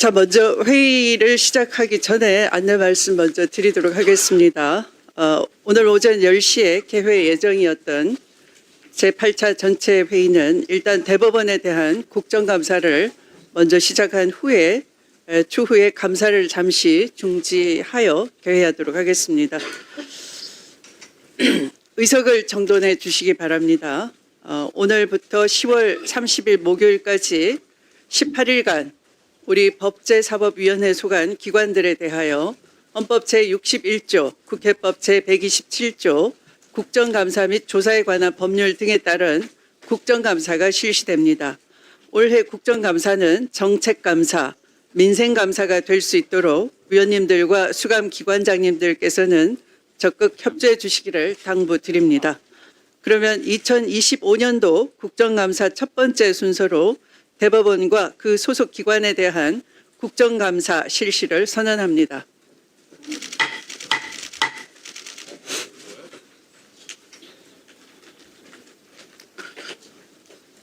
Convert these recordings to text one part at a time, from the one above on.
자, 먼저 회의를 시작하기 전에 안내 말씀 먼저 드리도록 하겠습니다. 오늘 오전 10시에 개회 예정이었던 제8차 전체 회의는 일단 대법원에 대한 국정감사를 먼저 시작한 후에 추후에 감사를 잠시 중지하여 개회하도록 하겠습니다. 의석을 정돈해 주시기 바랍니다. 오늘부터 10월 30일 목요일까지 18일간 우리 법제사법위원회 소관 기관들에 대하여 헌법 제61조, 국회법 제127조, 국정감사 및 조사에 관한 법률 등에 따른 국정감사가 실시됩니다. 올해 국정감사는 정책감사, 민생감사가 될 수 있도록 위원님들과 수감기관장님들께서는 적극 협조해 주시기를 당부드립니다. 그러면 2025년도 국정감사 첫 번째 순서로 대법원과 그 소속 기관에 대한 국정감사 실시를 선언합니다.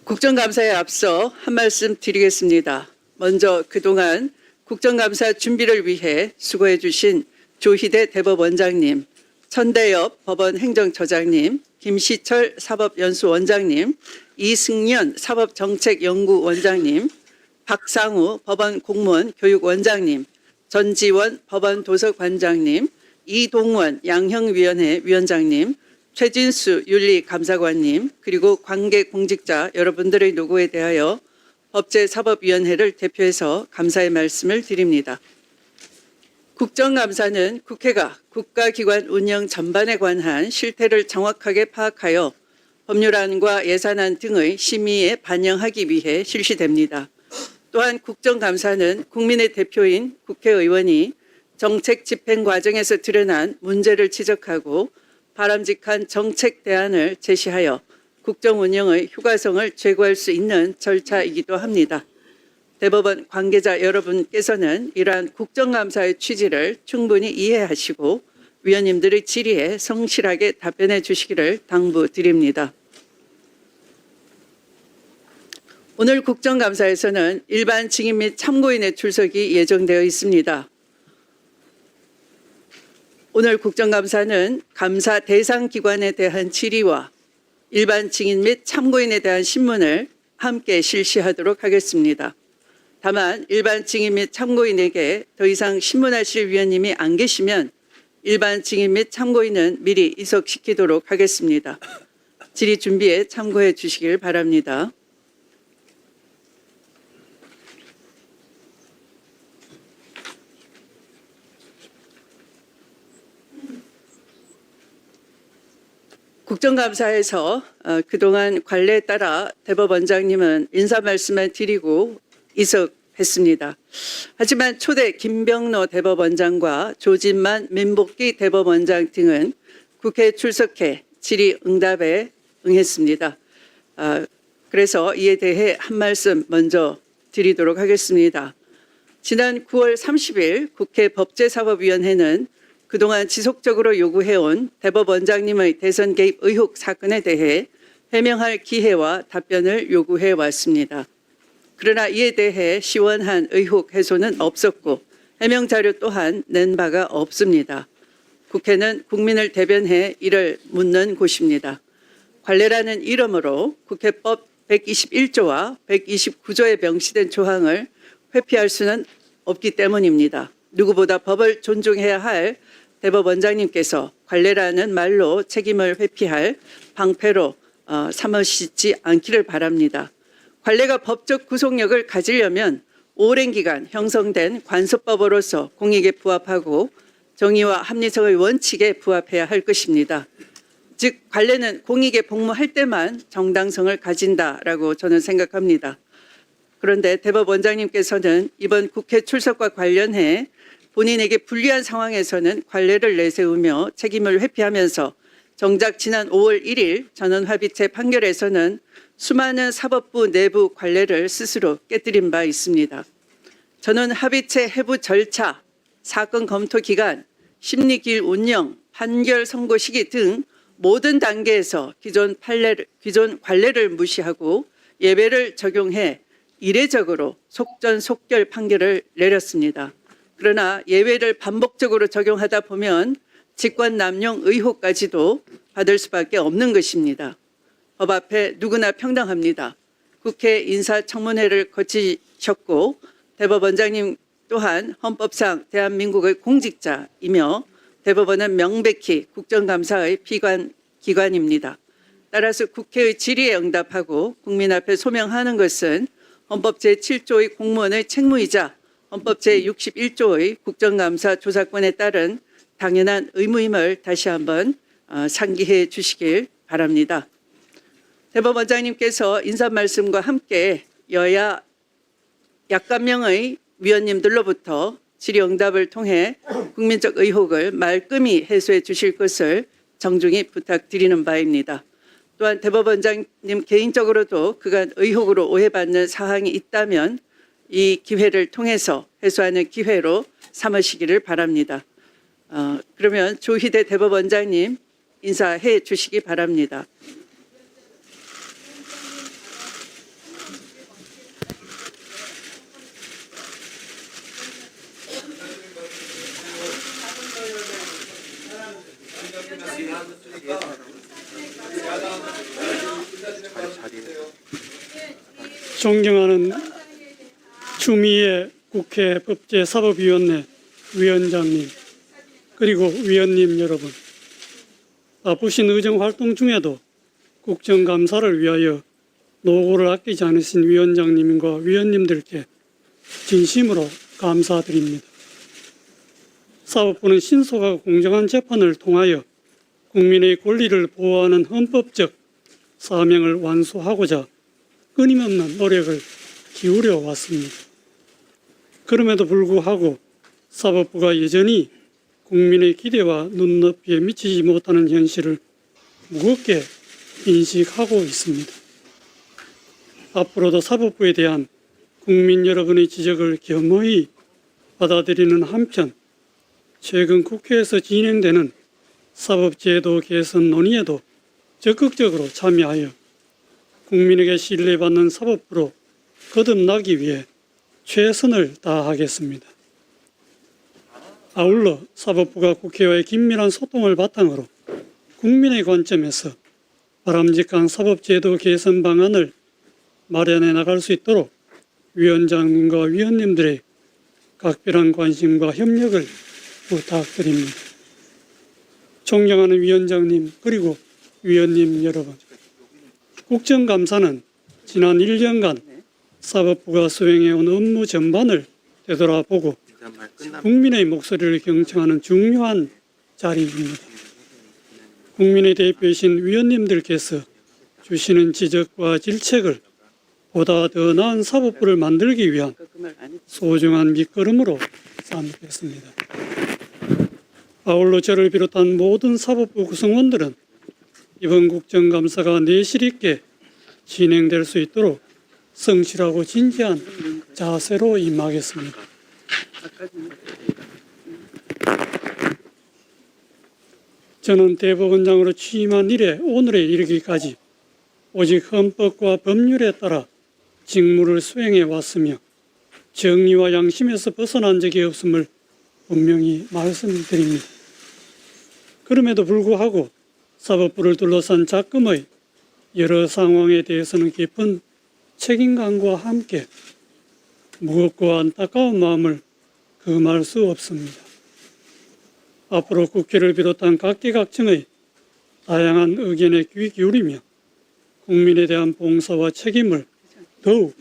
국정감사에 앞서 한 말씀 드리겠습니다. 먼저 그동안 국정감사 준비를 위해 수고해 주신 조희대 대법원장님, 천대엽 법원 행정처장님, 김시철 사법연수원장님, 이승연 사법정책연구원장님, 박상우 법원 공무원 교육원장님, 전지원 법원 도서관장님, 이동원 양형위원회 위원장님, 최진수 윤리감사관님, 그리고 관계공직자 여러분들의 노고에 대하여 법제사법위원회를 대표해서 감사의 말씀을 드립니다. 국정감사는 국회가 국가기관 운영 전반에 관한 실태를 정확하게 파악하여 법률안과 예산안 등의 심의에 반영하기 위해 실시됩니다. 또한 국정감사는 국민의 대표인 국회의원이 정책 집행 과정에서 드러난 문제를 지적하고 바람직한 정책 대안을 제시하여 국정 운영의 효과성을 제고할 수 있는 절차이기도 합니다. 대법원 관계자 여러분께서는 이러한 국정감사의 취지를 충분히 이해하시고 위원님들의 질의에 성실하게 답변해 주시기를 당부드립니다. 오늘 국정감사에서는 일반 증인 및 참고인의 출석이 예정되어 있습니다. 오늘 국정감사는 감사 대상 기관에 대한 질의와 일반 증인 및 참고인에 대한 신문을 함께 실시하도록 하겠습니다. 다만 일반 증인 및 참고인에게 더 이상 신문하실 위원님이 안 계시면 일반 증인 및 참고인은 미리 이석시키도록 하겠습니다. 질의 준비에 참고해 주시길 바랍니다. 국정감사에서 그동안 관례에 따라 대법원장님은 인사 말씀을 드리고 이석했습니다. 하지만 초대 김병로 대법원장과 조진만 민복기 대법원장 등은 국회에 출석해 질의 응답에 응했습니다. 그래서 이에 대해 한 말씀 먼저 드리도록 하겠습니다. 지난 9월 30일 국회 법제사법위원회는 그동안 지속적으로 요구해온 대법원장님의 대선 개입 의혹 사건에 대해 해명할 기회와 답변을 요구해 왔습니다. 그러나 이에 대해 시원한 의혹 해소는 없었고 해명 자료 또한 낸 바가 없습니다. 국회는 국민을 대변해 이를 묻는 곳입니다. 관례라는 이름으로 국회법 121조와 129조에 명시된 조항을 회피할 수는 없기 때문입니다. 누구보다 법을 존중해야 할 대법원장님께서 관례라는 말로 책임을 회피할 방패로 삼으시지 않기를 바랍니다. 관례가 법적 구속력을 가지려면 오랜 기간 형성된 관습법으로서 공익에 부합하고 정의와 합리성의 원칙에 부합해야 할 것입니다. 즉 관례는 공익에 복무할 때만 정당성을 가진다라고 저는 생각합니다. 그런데 대법원장님께서는 이번 국회 출석과 관련해 본인에게 불리한 상황에서는 관례를 내세우며 책임을 회피하면서 정작 지난 5월 1일 전원합의체 판결에서는 수많은 사법부 내부 관례를 스스로 깨뜨린 바 있습니다. 전원합의체 해부 절차, 사건 검토 기간, 심리기일 운영, 판결 선고 시기 등 모든 단계에서 기존 관례를 무시하고 예배를 적용해 이례적으로 속전속결 판결을 내렸습니다. 그러나 예외를 반복적으로 적용하다 보면 직권남용 의혹까지도 받을 수밖에 없는 것입니다. 법 앞에 누구나 평등합니다. 국회 인사청문회를 거치셨고 대법원장님 또한 헌법상 대한민국의 공직자이며 대법원은 명백히 국정감사의 기관입니다. 따라서 국회의 질의에 응답하고 국민 앞에 소명하는 것은 헌법 제7조의 공무원의 책무이자 헌법 제61조의 국정감사 조사권에 따른 당연한 의무임을 다시 한번 상기해 주시길 바랍니다. 대법원장님께서 인사 말씀과 함께 여야 약간 명의 위원님들로부터 질의응답을 통해 국민적 의혹을 말끔히 해소해 주실 것을 정중히 부탁드리는 바입니다. 또한 대법원장님 개인적으로도 그간 의혹으로 오해받는 사항이 있다면 이 기회를 통해서 해소하는 기회로 삼으시기를 바랍니다. 그러면 조희대 대법원장님 인사해 주시기 바랍니다. 존경하는 추미애 국회 법제사법위원회 위원장님 그리고 위원님 여러분, 바쁘신 의정활동 중에도 국정감사를 위하여 노고를 아끼지 않으신 위원장님과 위원님들께 진심으로 감사드립니다. 사법부는 신속하고 공정한 재판을 통하여 국민의 권리를 보호하는 헌법적 사명을 완수하고자 끊임없는 노력을 기울여 왔습니다. 그럼에도 불구하고 사법부가 여전히 국민의 기대와 눈높이에 미치지 못하는 현실을 무겁게 인식하고 있습니다. 앞으로도 사법부에 대한 국민 여러분의 지적을 겸허히 받아들이는 한편 최근 국회에서 진행되는 사법제도 개선 논의에도 적극적으로 참여하여 국민에게 신뢰받는 사법부로 거듭나기 위해 최선을 다하겠습니다. 아울러 사법부가 국회와의 긴밀한 소통을 바탕으로 국민의 관점에서 바람직한 사법제도 개선 방안을 마련해 나갈 수 있도록 위원장님과 위원님들의 각별한 관심과 협력을 부탁드립니다. 존경하는 위원장님 그리고 위원님 여러분, 국정감사는 지난 1년간 사법부가 수행해온 업무 전반을 되돌아보고 국민의 목소리를 경청하는 중요한 자리입니다. 국민의 대표이신 위원님들께서 주시는 지적과 질책을 보다 더 나은 사법부를 만들기 위한 소중한 밑거름으로 삼겠습니다. 아울러 저를 비롯한 모든 사법부 구성원들은 이번 국정감사가 내실 있게 진행될 수 있도록 성실하고 진지한 자세로 임하겠습니다. 저는 대법원장으로 취임한 이래 오늘에 이르기까지 오직 헌법과 법률에 따라 직무를 수행해 왔으며 정의와 양심에서 벗어난 적이 없음을 분명히 말씀드립니다. 그럼에도 불구하고 사법부를 둘러싼 작금의 여러 상황에 대해서는 깊은 책임감과 함께 무겁고 안타까운 마음을 금할 수 없습니다. 앞으로 국회를 비롯한 각계각층의 다양한 의견에 귀 기울이며 국민에 대한 봉사와 책임을 더욱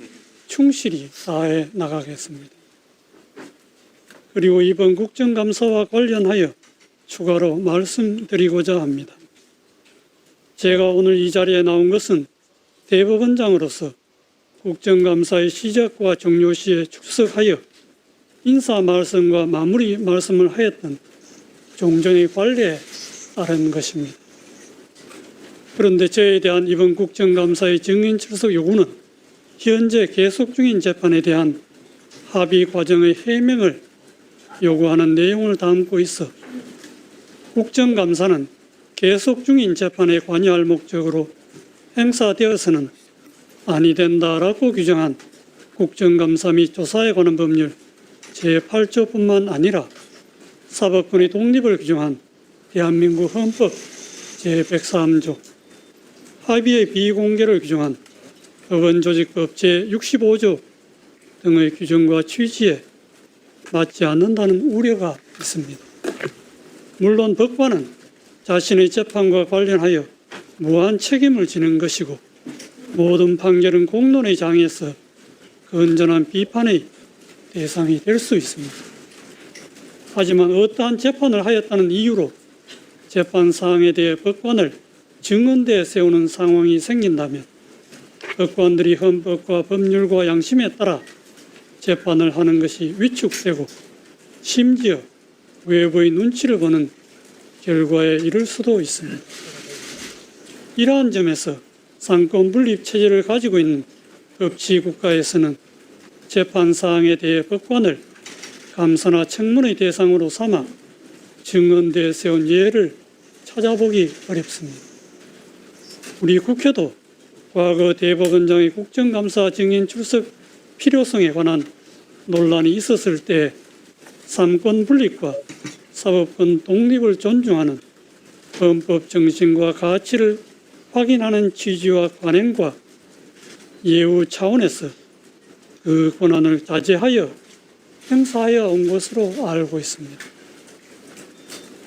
충실히 다해 나가겠습니다. 그리고 이번 국정감사와 관련하여 추가로 말씀드리고자 합니다. 제가 오늘 이 자리에 나온 것은 대법원장으로서 국정감사의 시작과 종료 시에 출석하여 인사 말씀과 마무리 말씀을 하였던 종전의 관례에 따른 것입니다. 그런데 저에 대한 이번 국정감사의 증인 출석 요구는 현재 계속 중인 재판에 대한 합의 과정의 해명을 요구하는 내용을 담고 있어 국정감사는 계속 중인 재판에 관여할 목적으로 행사되어서는 아니 된다라고 규정한 국정감사 및 조사에 관한 법률 제8조뿐만 아니라 사법권의 독립을 규정한 대한민국 헌법 제103조, 합의의 비공개를 규정한 법원조직법 제65조 등의 규정과 취지에 맞지 않는다는 우려가 있습니다. 물론 법관은 자신의 재판과 관련하여 무한 책임을 지는 것이고 모든 판결은 공론의 장에서 건전한 비판의 대상이 될 수 있습니다. 하지만 어떠한 재판을 하였다는 이유로 재판 사항에 대해 법관을 증언대에 세우는 상황이 생긴다면 법관들이 헌법과 법률과 양심에 따라 재판을 하는 것이 위축되고 심지어 외부의 눈치를 보는 결과에 이를 수도 있습니다. 이러한 점에서 상권 분립 체제를 가지고 있는 법치국가에서는 재판 사항에 대해 법관을 감사나 청문의 대상으로 삼아 증언대에 세운 예를 찾아보기 어렵습니다. 우리 국회도 과거 대법원장의 국정감사 증인 출석 필요성에 관한 논란이 있었을 때 삼권 분립과 사법권 독립을 존중하는 헌법 정신과 가치를 확인하는 취지와 관행과 예우 차원에서 그 권한을 자제하여 행사하여 온 것으로 알고 있습니다.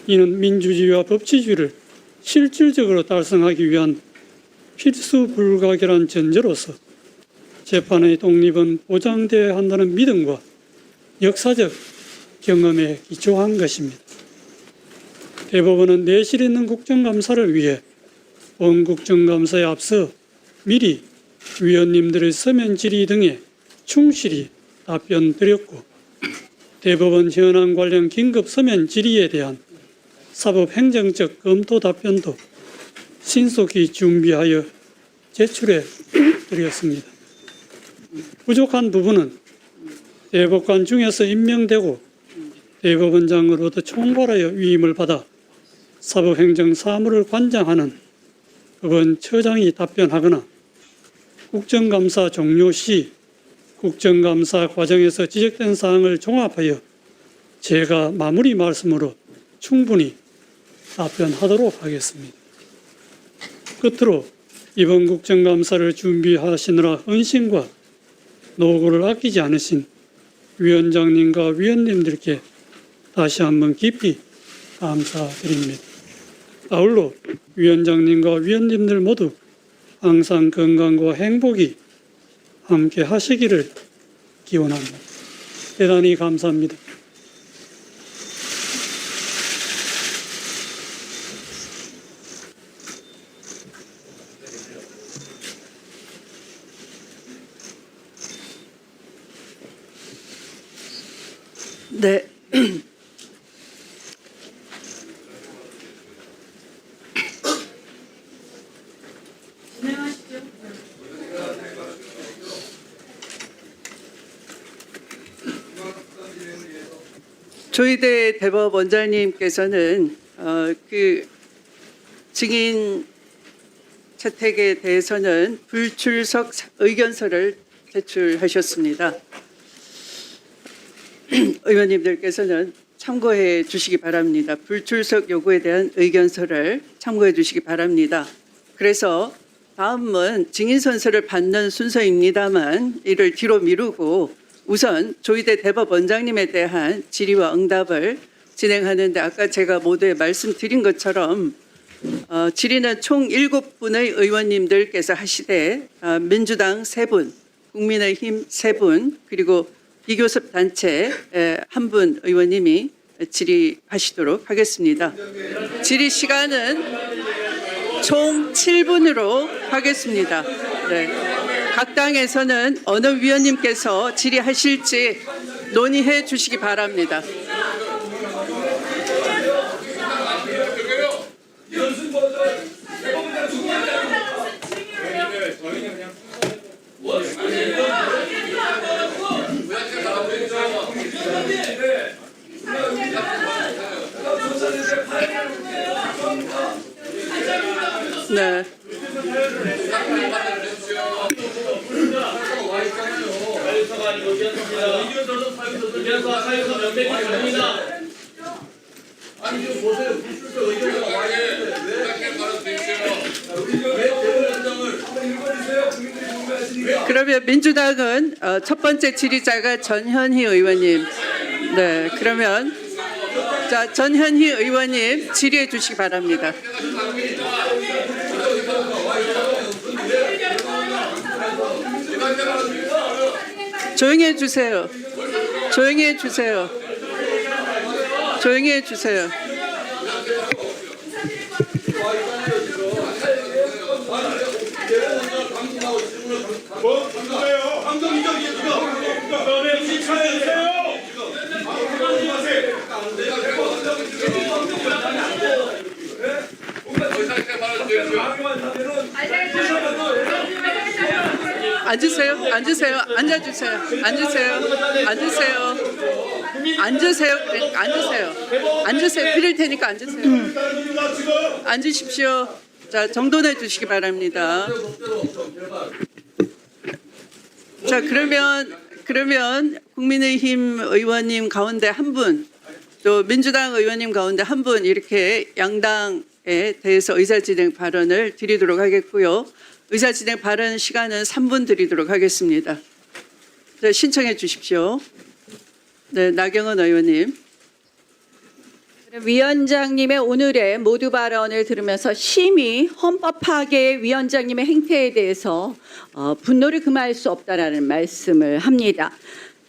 이는 민주주의와 법치주의를 실질적으로 달성하기 위한 필수 불가결한 전제로서 재판의 독립은 보장되어야 한다는 믿음과 역사적 경험에 기초한 것입니다. 대법원은 내실 있는 국정감사를 위해 본 국정감사에 앞서 미리 위원님들의 서면 질의 등에 충실히 답변 드렸고 대법원 현안 관련 긴급 서면 질의에 대한 사법 행정적 검토 답변도 신속히 준비하여 제출해 드렸습니다. 부족한 부분은 대법관 중에서 임명되고 대법원장으로부터 총괄하여 위임을 받아 사법행정 사무를 관장하는 법원처장이 답변하거나 국정감사 종료 시 국정감사 과정에서 지적된 사항을 종합하여 제가 마무리 말씀으로 충분히 답변하도록 하겠습니다. 끝으로 이번 국정감사를 준비하시느라 헌신과 노고를 아끼지 않으신 위원장님과 위원님들께 다시 한번 깊이 감사드립니다. 아울러 위원장님과 위원님들 모두 항상 건강과 행복이 함께 하시기를 기원합니다. 대단히 감사합니다. 네. 조희대 대법원장님께서는 그 증인 채택에 대해서는 불출석 의견서를 제출하셨습니다. 의원님들께서는 참고해 주시기 바랍니다. 불출석 요구에 대한 의견서를 참고해 주시기 바랍니다. 그래서 다음은 증인 선서를 받는 순서입니다만 이를 뒤로 미루고 우선 조희대 대법원장님에 대한 질의와 응답을 진행하는데 아까 제가 모두에 말씀드린 것처럼 질의는 총 7분의 의원님들께서 하시되 민주당 3분, 국민의힘 3분, 그리고 비교섭 단체 1분 의원님이 질의하시도록 하겠습니다. 질의 시간은 총 7분으로 하겠습니다. 네. 각 당에서는 어느 위원님께서 질의하실지 논의해 주시기 바랍니다. 네. 그러면 민주당은 첫 번째 질의자가 전현희 의원님. 네, 그러면 자 전현희 의원님 질의해 주시기 바랍니다. 조용히 해주세요. 조용히 해주세요. 조용히 해주세요. 앉으세요. 앉으세요. 앉아주세요. 앉으세요. 앉으세요. 앉으세요. 그래, 앉으세요. 앉으세요. 드릴 테니까 앉으세요. 앉으십시오. 자, 정돈해 주시기 바랍니다. 자, 그러면 국민의힘 의원님 가운데 한 분, 또 민주당 의원님 가운데 한 분 이렇게 양당에 대해서 의사진행 발언을 드리도록 하겠고요. 의사진행 발언 시간은 3분 드리도록 하겠습니다. 네, 신청해 주십시오. 네, 나경원 의원님. 위원장님의 오늘의 모두 발언을 들으면서 심히 헌법 파괴의 위원장님의 행태에 대해서 분노를 금할 수 없다라는 말씀을 합니다.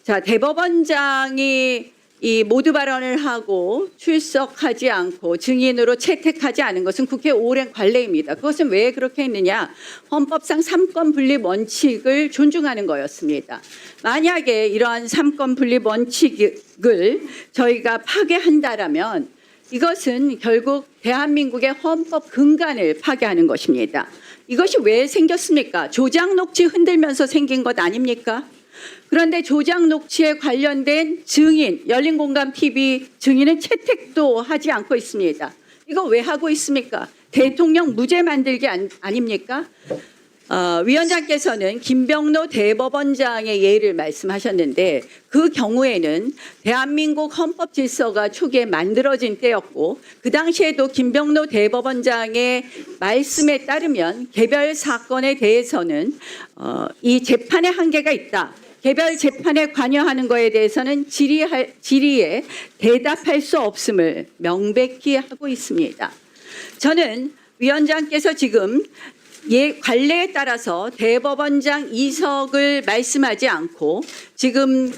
자, 대법원장이 이 모두 발언을 하고 출석하지 않고 증인으로 채택하지 않은 것은 국회 오랜 관례입니다. 그것은 왜 그렇게 했느냐? 헌법상 삼권 분립 원칙을 존중하는 거였습니다. 만약에 이러한 삼권 분립 원칙을 저희가 파괴한다라면 이것은 결국 대한민국의 헌법 근간을 파괴하는 것입니다. 이것이 왜 생겼습니까? 조작 녹취 흔들면서 생긴 것 아닙니까? 그런데 조작 녹취에 관련된 증인, 열린공감TV 증인은 채택도 하지 않고 있습니다. 이거 왜 하고 있습니까? 대통령 무죄 만들기 아닙니까? 위원장께서는 김병로 대법원장의 예를 말씀하셨는데 그 경우에는 대한민국 헌법 질서가 초기에 만들어진 때였고 그 당시에도 김병로 대법원장의 말씀에 따르면 개별 사건에 대해서는 이 재판의 한계가 있다. 개별 재판에 관여하는 것에 대해서는 질의에 대답할 수 없음을 명백히 하고 있습니다. 저는 위원장께서 지금 관례에 따라서 대법원장 이석을 말씀하지 않고 지금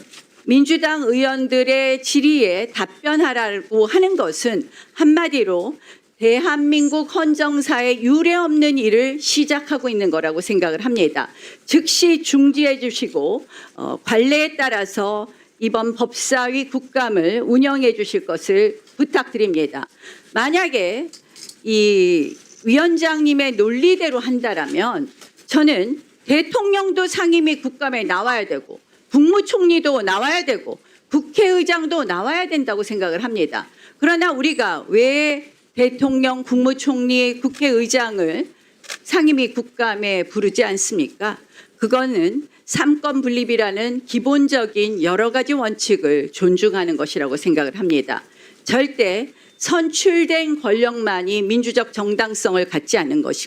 민주당 의원들의 질의에 답변하라고 하는 것은 한마디로 대한민국 헌정사에 유례없는 일을 시작하고 있는 거라고 생각을 합니다. 즉시 중지해 주시고 관례에 따라서 이번 법사위 국감을 운영해 주실 것을 부탁드립니다. 만약에 이 위원장님의 논리대로 한다라면 저는 대통령도 상임위 국감에 나와야 되고 국무총리도 나와야 되고 국회의장도 나와야 된다고 생각을 합니다. 그러나 우리가 왜 대통령, 국무총리, 국회의장을 상임위 국감에 부르지 않습니까? 그거는 삼권 분립이라는 기본적인 여러 가지 원칙을 존중하는 것이라고 생각을 합니다. 절대 선출된 권력만이 민주적 정당성을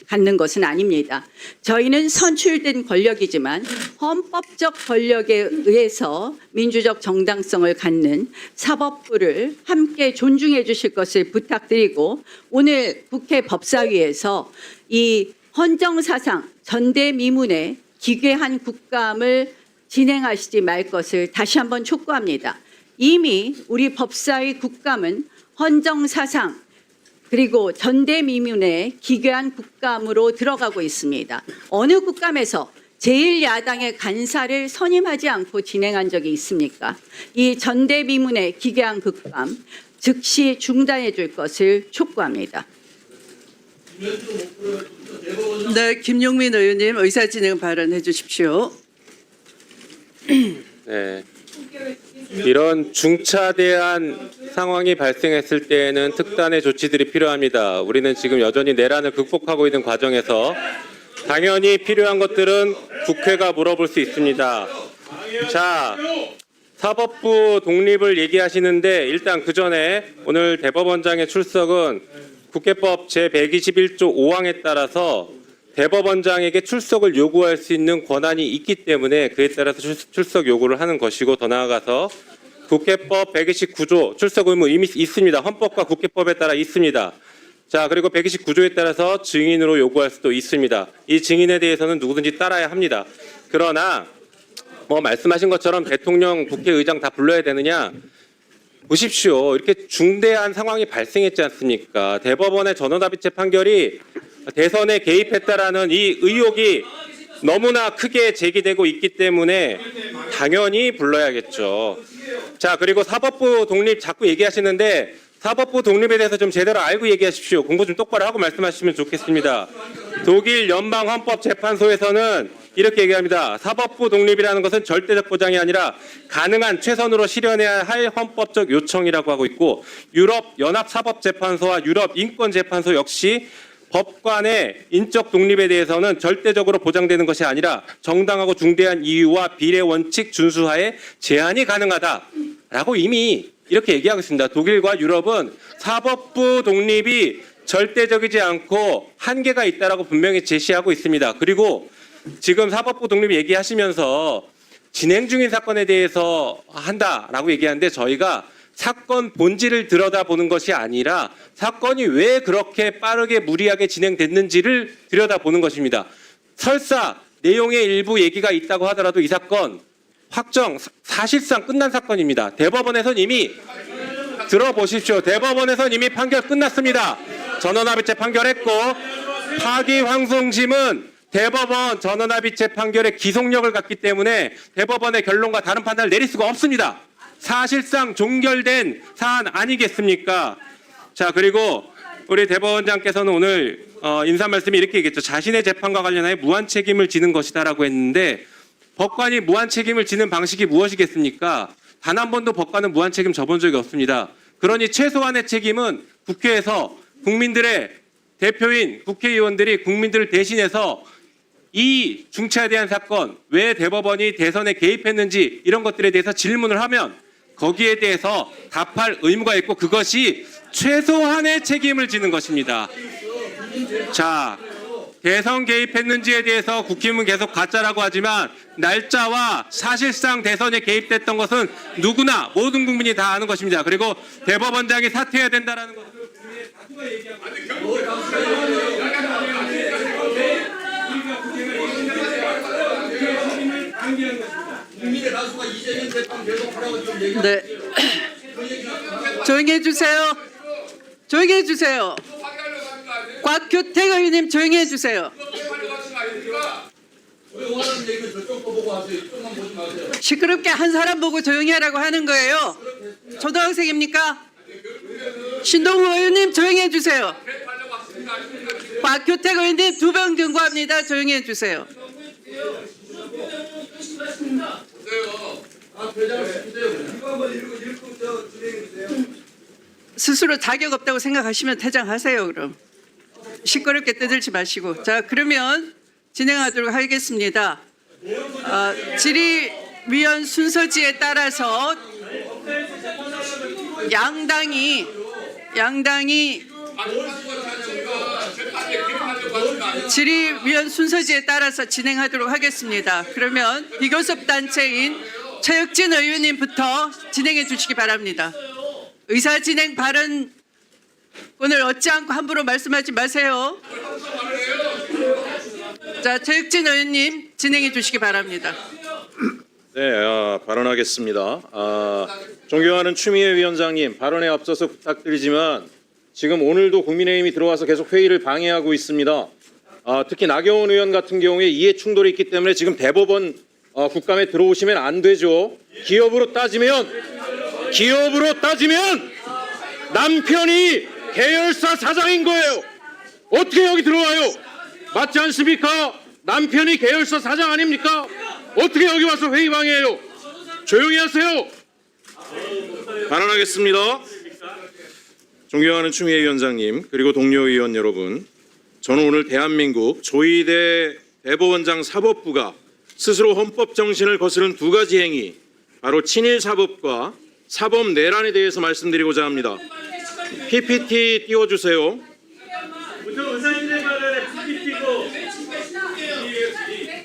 갖는 것은 아닙니다. 저희는 선출된 권력이지만 헌법적 권력에 의해서 민주적 정당성을 갖는 사법부를 함께 존중해 주실 것을 부탁드리고 오늘 국회 법사위에서 이 헌정사상 전대미문에 기괴한 국감을 진행하시지 말 것을 다시 한번 촉구합니다. 이미 우리 법사위 국감은 헌정사상 그리고 전대미문의 기괴한 국감으로 들어가고 있습니다. 어느 국감에서 제1야당의 간사를 선임하지 않고 진행한 적이 있습니까? 이 전대미문의 기괴한 국감 즉시 중단해 줄 것을 촉구합니다. 네, 김용민 의원님 의사진행 발언해 주십시오. 네. 이런 중차대한 상황이 발생했을 때에는 특단의 조치들이 필요합니다. 우리는 지금 여전히 내란을 극복하고 있는 과정에서 당연히 필요한 것들은 국회가 물어볼 수 있습니다. 자, 사법부 독립을 얘기하시는데 일단 그 전에 오늘 대법원장의 출석은 국회법 제121조 5항에 따라서 대법원장에게 출석을 요구할 수 있는 권한이 있기 때문에 그에 따라서 출석 요구를 하는 것이고, 더 나아가서 국회법 129조 출석 의무 이미 있습니다. 헌법과 국회법에 따라 있습니다. 자, 그리고 129조에 따라서 증인으로 요구할 수도 있습니다. 이 증인에 대해서는 누구든지 따라야 합니다. 그러나 뭐 말씀하신 것처럼 대통령, 국회의장 다 불러야 되느냐? 보십시오. 이렇게 중대한 상황이 발생했지 않습니까? 대법원의 전원합의체 판결이 대선에 개입했다라는 이 의혹이 너무나 크게 제기되고 있기 때문에 당연히 불러야겠죠. 자, 그리고 사법부 독립 자꾸 얘기하시는데 사법부 독립에 대해서 좀 제대로 알고 얘기하십시오. 공부 좀 똑바로 하고 말씀하시면 좋겠습니다. 독일 연방헌법재판소에서는 이렇게 얘기합니다. 사법부 독립이라는 것은 절대적 보장이 아니라 가능한 최선으로 실현해야 할 헌법적 요청이라고 하고 있고, 유럽 연합사법재판소와 유럽 인권재판소 역시 법관의 인적 독립에 대해서는 절대적으로 보장되는 것이 아니라 정당하고 중대한 이유와 비례 원칙 준수하에 제한이 가능하다라고 이미 이렇게 얘기하고 있습니다. 독일과 유럽은 사법부 독립이 절대적이지 않고 한계가 있다라고 분명히 제시하고 있습니다. 그리고 지금 사법부 독립 얘기하시면서 진행 중인 사건에 대해서 한다라고 얘기하는데, 저희가 사건 본질을 들여다보는 것이 아니라 사건이 왜 그렇게 빠르게 무리하게 진행됐는지를 들여다보는 것입니다. 설사 내용의 일부 얘기가 있다고 하더라도 이 사건 확정 사실상 끝난 사건입니다. 대법원에선 이미 들어보십시오. 대법원에선 이미 판결 끝났습니다. 전원합의체 판결했고, 파기환송심은 대법원 전원합의체 판결의 기속력을 갖기 때문에 대법원의 결론과 다른 판단을 내릴 수가 없습니다. 사실상 종결된 사안 아니겠습니까? 자, 그리고 우리 대법원장께서는 오늘 인사 말씀이 이렇게 얘기했죠. 자신의 재판과 관련하여 무한 책임을 지는 것이다라고 했는데, 법관이 무한 책임을 지는 방식이 무엇이겠습니까? 단 한 번도 법관은 무한 책임 져본 적이 없습니다. 그러니 최소한의 책임은 국회에서 국민들의 대표인 국회의원들이 국민들을 대신해서 이 중차에 대한 사건, 왜 대법원이 대선에 개입했는지 이런 것들에 대해서 질문을 하면 거기에 대해서 답할 의무가 있고, 그것이 최소한의 책임을 지는 것입니다. 자, 대선 개입했는지에 대해서 국힘은 계속 가짜라고 하지만 날짜와 사실상 대선에 개입됐던 것은 누구나 모든 국민이 다 아는 것입니다. 그리고 대법원장이 사퇴해야 된다라는 것을 국민의 다수가 얘기하고 국민의 다수가 이재명 대통령 계속 하라고 지금 얘기하고 네. 조용히 해주세요. 조용히 해주세요. 곽규택 의원님 조용히 해주세요. 왜 원하는 얘기는 저쪽도 보고 하세요. 이쪽만 보지 마세요. 시끄럽게 한 사람 보고 조용히 하라고 하는 거예요. 초등학생입니까? 신동우 의원님 조용히 해주세요. 곽규택 의원님 2번 경고합니다. 조용히 해주세요. 스스로 자격 없다고 생각하시면 퇴장하세요. 그럼 시끄럽게 떠들지 마시고. 자, 그러면 진행하도록 하겠습니다. 질의위원 순서지에 따라서 양당이 질의위원 순서지에 따라서 진행하도록 하겠습니다. 그러면 비교섭 단체인 최혁진 의원님부터 진행해 주시기 바랍니다. 의사 진행 발언 오늘 얻지 않고 함부로 말씀하지 마세요. 자, 최혁진 의원님 진행해 주시기 바랍니다. 네, 발언하겠습니다. 존경하는 추미애 위원장님, 발언에 앞서서 부탁드리지만 지금 오늘도 국민의힘이 들어와서 계속 회의를 방해하고 있습니다. 특히 나경원 의원 같은 경우에 이해 충돌이 있기 때문에 지금 대법원 국감에 들어오시면 안 되죠. 기업으로 따지면 남편이 계열사 사장인 거예요. 어떻게 여기 들어와요? 맞지 않습니까? 남편이 계열사 사장 아닙니까? 어떻게 여기 와서 회의 방해해요? 조용히 하세요. 발언하겠습니다. 존경하는 추미애 위원장님, 그리고 동료 의원 여러분, 저는 오늘 대한민국 조희대 대법원장 사법부가 스스로 헌법 정신을 거스른 두 가지 행위, 바로 친일 사법과 사법 내란에 대해서 말씀드리고자 합니다. PPT 띄워주세요.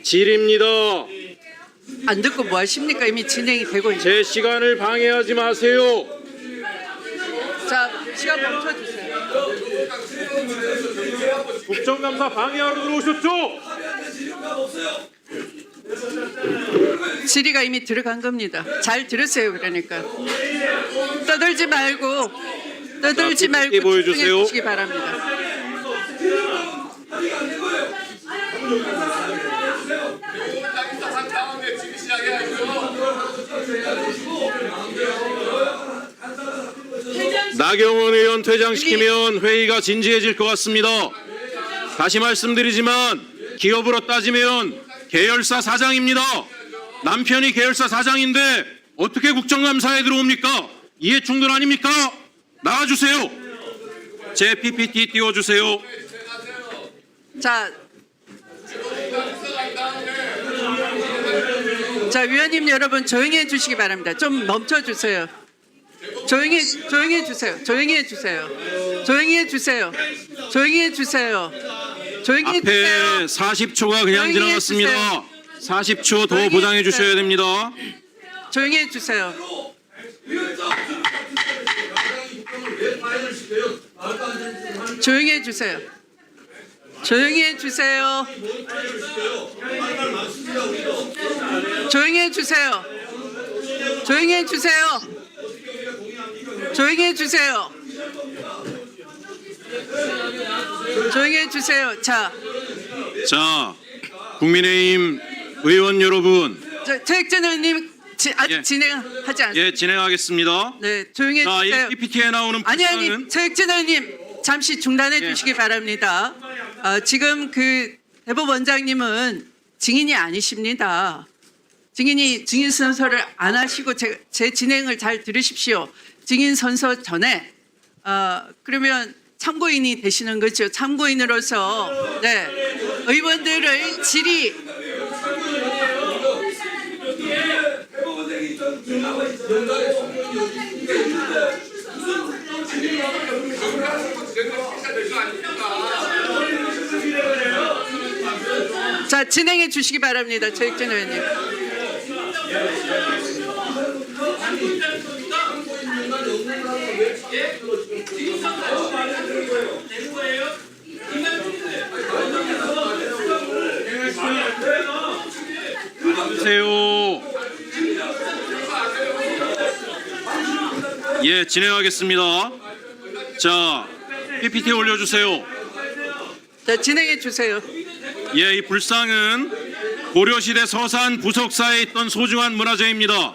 질입니다. 안 듣고 뭐 하십니까? 이미 진행이 되고 있는. 제 시간을 방해하지 마세요. 자, 시간 멈춰주세요. 국정감사 방해하러 들어오셨죠? 질의가 이미 들어간 겁니다. 잘 들으세요. 그러니까 떠들지 말고 자, PPT 보여주세요. 집중해 주시기 바랍니다. 나경원 의원 퇴장시키면 회의가 진지해질 것 같습니다. 다시 말씀드리지만 기업으로 따지면 계열사 사장입니다. 남편이 계열사 사장인데 어떻게 국정감사에 들어옵니까? 이해충돌 아닙니까? 나와주세요. 제 PPT 띄워주세요. 자, 위원님 여러분 조용히 해주시기 바랍니다. 좀 멈춰주세요. 조용히 해주세요. 조용히 해주세요. 조용히 해주세요. 조용히 해주세요. 조용히 앞에 해주세요. 40초가 그냥 조용히 지나갔습니다. 40초 더 조용히 보장해 해주세요. 주셔야 됩니다. 조용히 해주세요. 조용히 해주세요. 조용히 해주세요. 조용히 해주세요. 조용히 해주세요. 조용히 해주세요. 조용히 해주세요. 자, 국민의힘 의원 여러분, 최익진 의원님 아직 예. 진행하지 않습니다. 예, 진행하겠습니다. 네, 조용히 자, 이 해주세요. PPT에 나오는 아니 불상은 최익진 의원님 잠시 중단해 예. 주시기 바랍니다. 지금 그 대법원장님은 증인이 아니십니다. 증인 선서를 안 하시고 제 진행을 잘 들으십시오. 증인 선서 전에 그러면 참고인이 되시는 거죠. 참고인으로서 네, 의원들의 질의 자, 진행해 주시기 바랍니다. 최익진 의원님. 주세요. 예, 진행하겠습니다. 자, PPT 올려주세요. 자, 진행해 주세요. 예, 이 불상은 고려시대 서산 부석사에 있던 소중한 문화재입니다.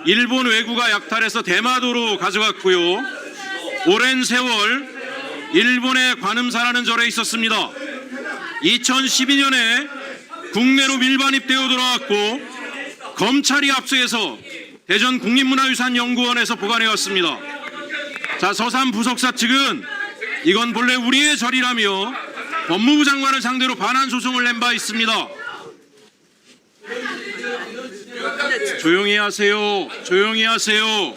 일본 왜구가 약탈해서 대마도로 가져갔고요. 오랜 세월 일본의 관음사라는 절에 있었습니다. 2012년에 국내로 밀반입되어 들어왔고 검찰이 압수해서 대전 국립문화유산연구원에서 보관해왔습니다. 자, 서산 부석사 측은 이건 본래 우리의 절이라며 법무부 장관을 상대로 반환 소송을 낸 바 있습니다. 조용히 하세요. 조용히 하세요.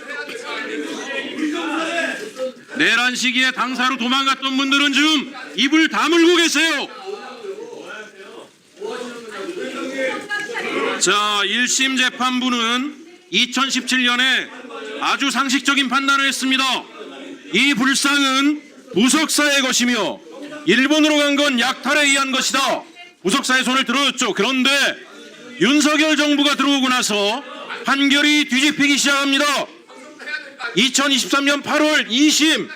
내란 시기에 당사로 도망갔던 분들은 좀 입을 다물고 계세요. 자, 1심 재판부는 2017년에 아주 상식적인 판단을 했습니다. 이 불상은 부석사의 것이며 일본으로 간 건 약탈에 의한 것이다. 부석사의 손을 들어줬죠. 그런데 윤석열 정부가 들어오고 나서 판결이 뒤집히기 시작합니다. 2023년 8월 2심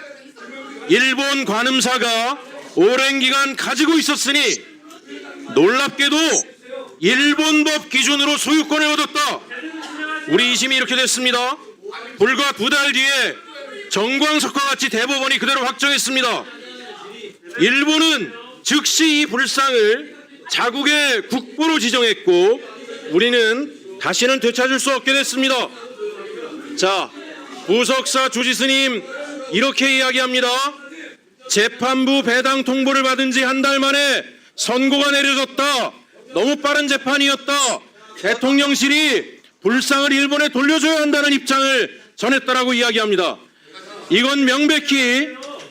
일본 관음사가 오랜 기간 가지고 있었으니 놀랍게도 일본법 기준으로 소유권을 얻었다. 우리 2심이 이렇게 됐습니다. 불과 2달 뒤에 정광석과 같이 대법원이 그대로 확정했습니다. 일본은 즉시 이 불상을 자국의 국보로 지정했고 우리는 다시는 되찾을 수 없게 됐습니다. 자, 부석사 주지스님 이렇게 이야기합니다. 재판부 배당 통보를 받은 지 한 달 만에 선고가 내려졌다. 너무 빠른 재판이었다. 대통령실이 불상을 일본에 돌려줘야 한다는 입장을 전했다라고 이야기합니다. 이건 명백히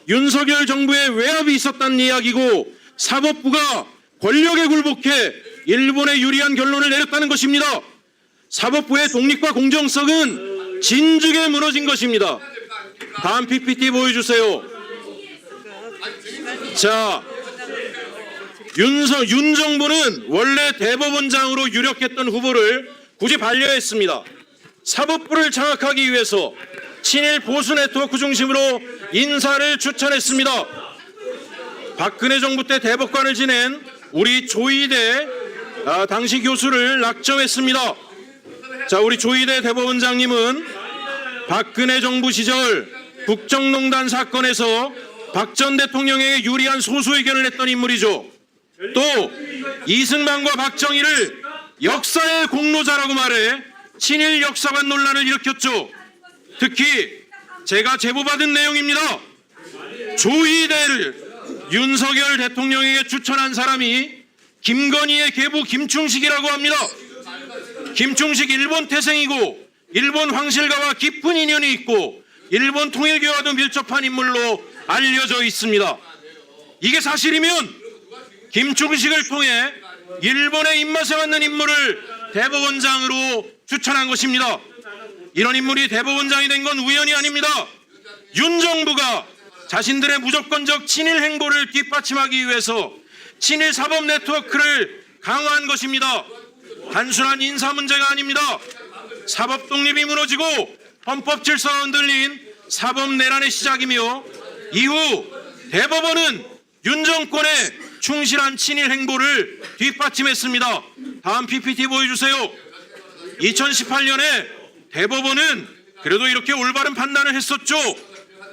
윤석열 정부의 외압이 있었다는 이야기고 사법부가 권력에 굴복해 일본에 유리한 결론을 내렸다는 것입니다. 사법부의 독립과 공정성은 진즉에 무너진 것입니다. 다음 PPT 보여주세요. 자, 윤 정부는 원래 대법원장으로 유력했던 후보를 굳이 반려했습니다. 사법부를 장악하기 위해서 친일 보수 네트워크 중심으로 인사를 추천했습니다. 박근혜 정부 때 대법관을 지낸 우리 조희대 당시 교수를 낙점했습니다. 자, 우리 조희대 대법원장님은 박근혜 정부 시절 국정농단 사건에서 박 전 대통령에게 유리한 소수 의견을 냈던 인물이죠. 또 이승만과 박정희를 역사의 공로자라고 말해 친일 역사관 논란을 일으켰죠. 특히 제가 제보받은 내용입니다. 조희대를 윤석열 대통령에게 추천한 사람이 김건희의 계부 김충식이라고 합니다. 김충식 일본 태생이고 일본 황실가와 깊은 인연이 있고 일본 통일교와도 밀접한 인물로 알려져 있습니다. 이게 사실이면 김충식을 통해 일본의 입맛에 맞는 인물을 대법원장으로 추천한 것입니다. 이런 인물이 대법원장이 된 건 우연이 아닙니다. 윤 정부가 자신들의 무조건적 친일 행보를 뒷받침하기 위해서 친일 사법 네트워크를 강화한 것입니다. 단순한 인사 문제가 아닙니다. 사법 독립이 무너지고 헌법 질서가 흔들린 사법 내란의 시작이며 이후 대법원은 윤 정권의 충실한 친일 행보를 뒷받침했습니다. 다음 PPT 보여주세요. 2018년에 대법원은 그래도 이렇게 올바른 판단을 했었죠.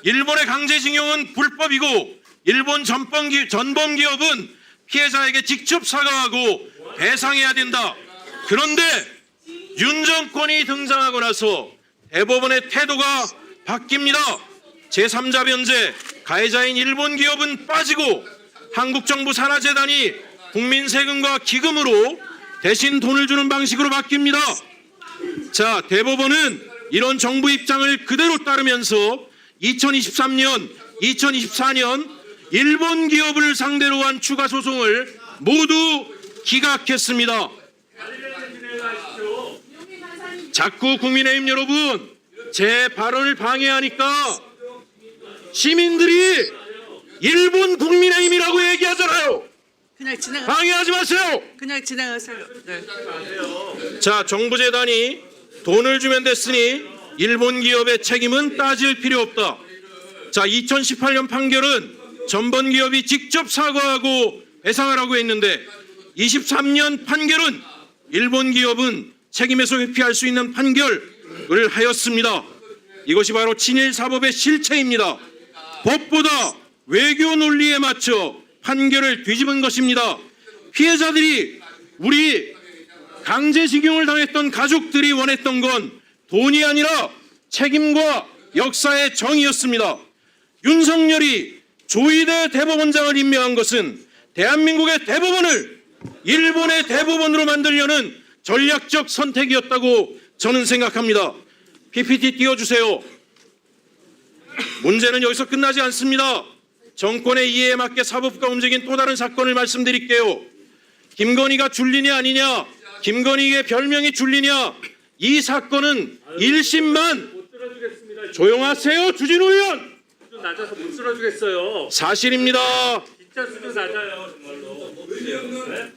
일본의 강제징용은 불법이고 일본 전범기업은 피해자에게 직접 사과하고 배상해야 된다. 그런데 윤 정권이 등장하고 나서 대법원의 태도가 바뀝니다. 제3자 변제, 가해자인 일본 기업은 빠지고 한국 정부 산하재단이 국민 세금과 기금으로 대신 돈을 주는 방식으로 바뀝니다. 자, 대법원은 이런 정부 입장을 그대로 따르면서 2023년, 2024년 일본 기업을 상대로 한 추가 소송을 모두 기각했습니다. 자꾸 국민의힘 여러분, 제 발언을 방해하니까 시민들이 일본 국민의힘이라고 얘기하잖아요. 그냥 진행. 방해하지 마세요. 그냥 진행하세요. 네. 자, 정부재단이 돈을 주면 됐으니 일본 기업의 책임은 따질 필요 없다. 자, 2018년 판결은 전범 기업이 직접 사과하고 배상하라고 했는데 23년 판결은 일본 기업은 책임에서 회피할 수 있는 판결을 하였습니다. 이것이 바로 친일 사법의 실체입니다. 법보다 외교 논리에 맞춰 판결을 뒤집은 것입니다. 피해자들이 우리 강제징용을 당했던 가족들이 원했던 건 돈이 아니라 책임과 역사의 정의였습니다. 윤석열이 조희대 대법원장을 임명한 것은 대한민국의 대법원을 일본의 대법원으로 만들려는 전략적 선택이었다고 저는 생각합니다. PPT 띄워주세요. 문제는 여기서 끝나지 않습니다. 정권의 이해에 맞게 사법부가 움직인 또 다른 사건을 말씀드릴게요. 김건희가 줄리냐 아니냐, 김건희의 별명이 줄리냐, 이 사건은 1심만 조용하세요. 주진우 의원. 수준 낮아서 못 쓸어주겠어요. 사실입니다. 진짜 수준 낮아요, 정말로. 네?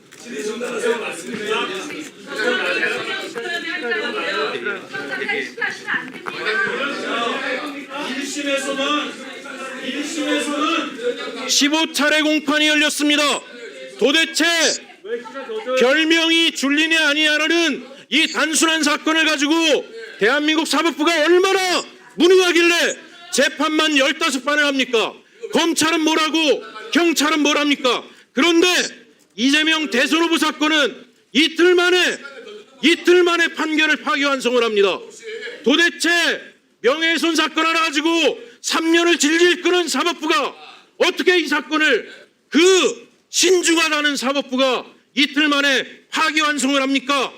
일심에서는 15차례 공판이 열렸습니다. 도대체 별명이 줄리냐 아니냐라는 이 단순한 사건을 가지고 대한민국 사법부가 얼마나 무능하길래 재판만 15판을 합니까? 검찰은 뭐라고, 경찰은 뭐랍니까? 그런데 이재명 대선 후보 사건은 이틀 만에 판결을 파기환송을 합니다. 도대체 명예훼손 사건 하나 가지고 3년을 질질 끄는 사법부가 어떻게 이 사건을, 그 신중하다는 사법부가 이틀 만에 파기환송을 합니까?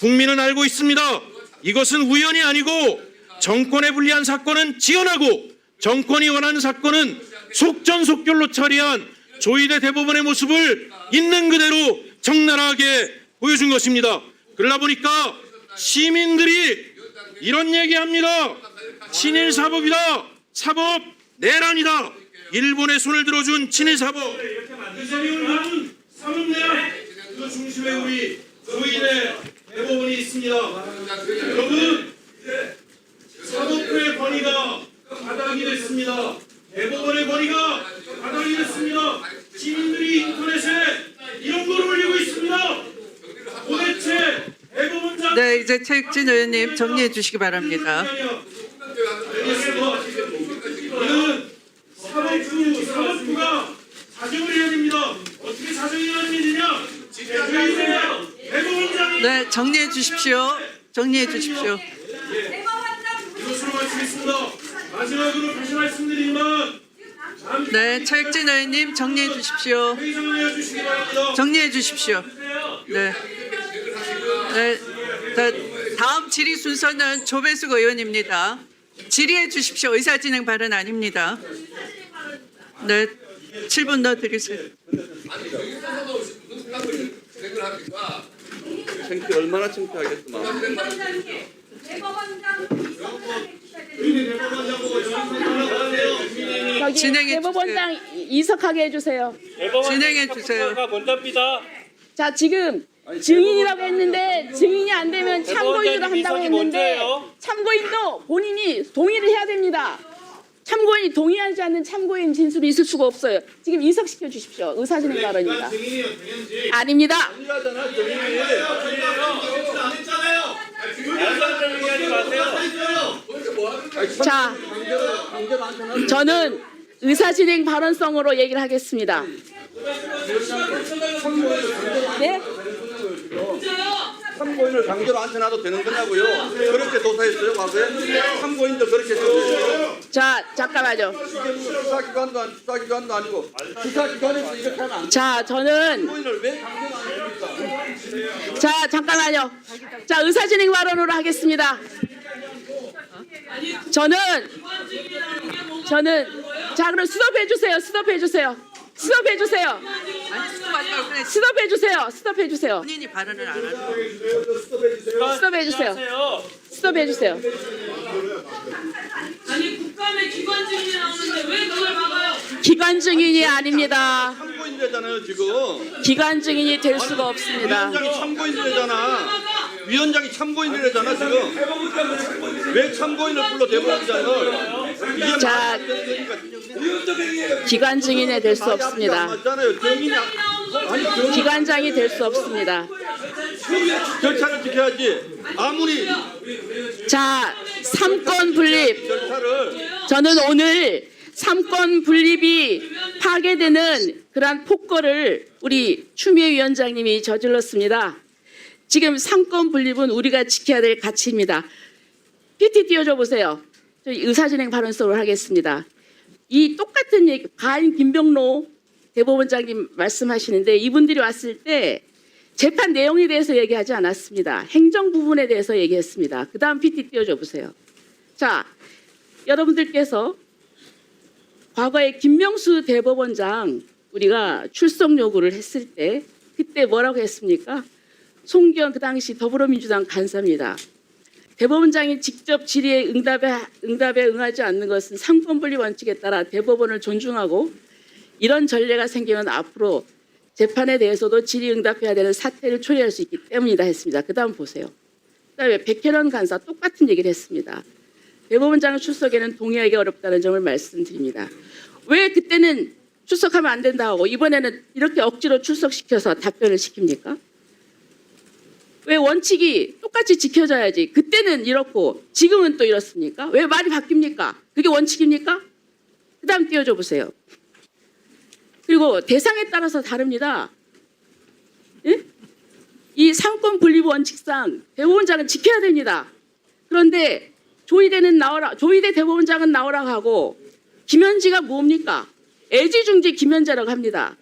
국민은 알고 있습니다. 이것은 우연이 아니고 정권에 불리한 사건은 지원하고 정권이 원하는 사건은 속전속결로 처리한 조희대 대법원의 모습을 있는 그대로 적나라하게 보여준 것입니다. 그러다 보니까 시민들이 이런 얘기합니다. 친일 사법이다. 사법 내란이다. 일본의 손을 들어준 친일 사법. 이재명을 낳은 사법내란 그 중심에 우리 조희대 대법원이 있습니다. 여러분, 사법부의 권위가 바닥이 됐습니다. 대법원의 권위가 바닥이 됐습니다. 시민들이 인터넷에 이런 걸 올리고 있습니다. 도대체 대법원장 네, 이제 최익진 의원님 정리해 주시기 바랍니다. 이는 사법부가 자정을 해야 됩니다. 어떻게 자정해야 되느냐? 대법원장이 네, 정리해 주십시오. 정리해 주십시오. 이것으로 마치겠습니다. 마지막으로 다시 말씀드리지만 네, 최익진 의원님 정리해 주십시오. 회의 상황에 주시기 바랍니다. 정리해 주십시오. 네. 네. 자, 다음 질의 순서는 조배숙 의원입니다. 질의해 주십시오. 의사진행 발언 아닙니다. 네, 7분 더 드리세요. 창피 얼마나 창피하겠구만. 저기 진행해 대법원장 이석하게 해주세요. 진행해 주세요. 먼저입니다. 자 지금 증인이라고 했는데 증인이 안 되면 참고인으로 한다고 했는데 참고인도 본인이 동의를 해야 됩니다. 참고인이 동의하지 않는 참고인 진술이 있을 수가 없어요. 지금 이석시켜 주십시오. 의사진행 발언입니다. 아닙니다. 자, 저는 의사진행 발언성으로 얘기를 하겠습니다. 네? 참고인을 강제로 앉혀놔도 되는 거냐고요. 그렇게 조사했어요, 과거에? 참고인들 그렇게 조사했어요. 자, 잠깐만요. 수사기관도 아니고 수사기관에서 이렇게 하면 안 돼. 자, 저는 참고인을 왜 강제로 안 합니까? 자, 잠깐만요. 자, 의사진행 발언으로 하겠습니다. 저는 자, 그럼 스톱해 주세요. 스톱해 주세요. 스톱해 주세요. 아니, 수고하다고 그래. 스톱해 주세요. 스톱해 주세요. 본인이 발언을 안 하는 스톱해 주세요. 스톱해 주세요. 아니 국감에 기관 증인이 나오는데 왜 그걸 막아요? 기관 증인이 아닙니다. 참고인이잖아요, 지금. 기관 증인이 될 수가 없습니다. 위원장이 참고인이잖아. 위원장이 참고인이잖아, 지금. 왜 참고인을 불러 대법원장을? 자, 기관 증인이 될 수 없습니다. 맞잖아요. 증인이 아니 기관장이 될 수 없습니다. 절차를 지켜야지. 아무리 자, 삼권 분립. 절차를 저는 오늘 삼권 분립이 파괴되는 그러한 폭거를 우리 추미애 위원장님이 저질렀습니다. 지금 삼권 분립은 우리가 지켜야 될 가치입니다. PT 띄워줘 보세요. 저희 의사진행 발언서로 하겠습니다. 이 똑같은 얘기, 가인 김병로 대법원장님 말씀하시는데 이분들이 왔을 때 재판 내용에 대해서 얘기하지 않았습니다. 행정 부분에 대해서 얘기했습니다. 그 다음 PT 띄워줘 보세요. 자, 여러분들께서 과거에 김명수 대법원장 우리가 출석 요구를 했을 때 그때 뭐라고 했습니까? 송기현 그 당시 더불어민주당 간사입니다. 대법원장이 직접 질의에 응답에 응하지 않는 것은 삼권분립 원칙에 따라 대법원을 존중하고 이런 전례가 생기면 앞으로 재판에 대해서도 질의응답해야 되는 사태를 초래할 수 있기 때문이다 했습니다. 그 다음 보세요. 그다음에 백혜련 간사 똑같은 얘기를 했습니다. 대법원장 출석에는 동의하기 어렵다는 점을 말씀드립니다. 왜 그때는 출석하면 안 된다 하고 이번에는 이렇게 억지로 출석시켜서 답변을 시킵니까? 왜 원칙이 똑같이 지켜져야지 그때는 이렇고 지금은 또 이렇습니까? 왜 말이 바뀝니까? 그게 원칙입니까? 그 다음 띄워줘 보세요. 그리고 대상에 따라서 다릅니다. 예? 이 삼권 분립 원칙상 대법원장은 지켜야 됩니다. 그런데 조희대 대법원장은 나오라고 하고 김현지가 뭡니까? 애지중지 김현자라고 합니다.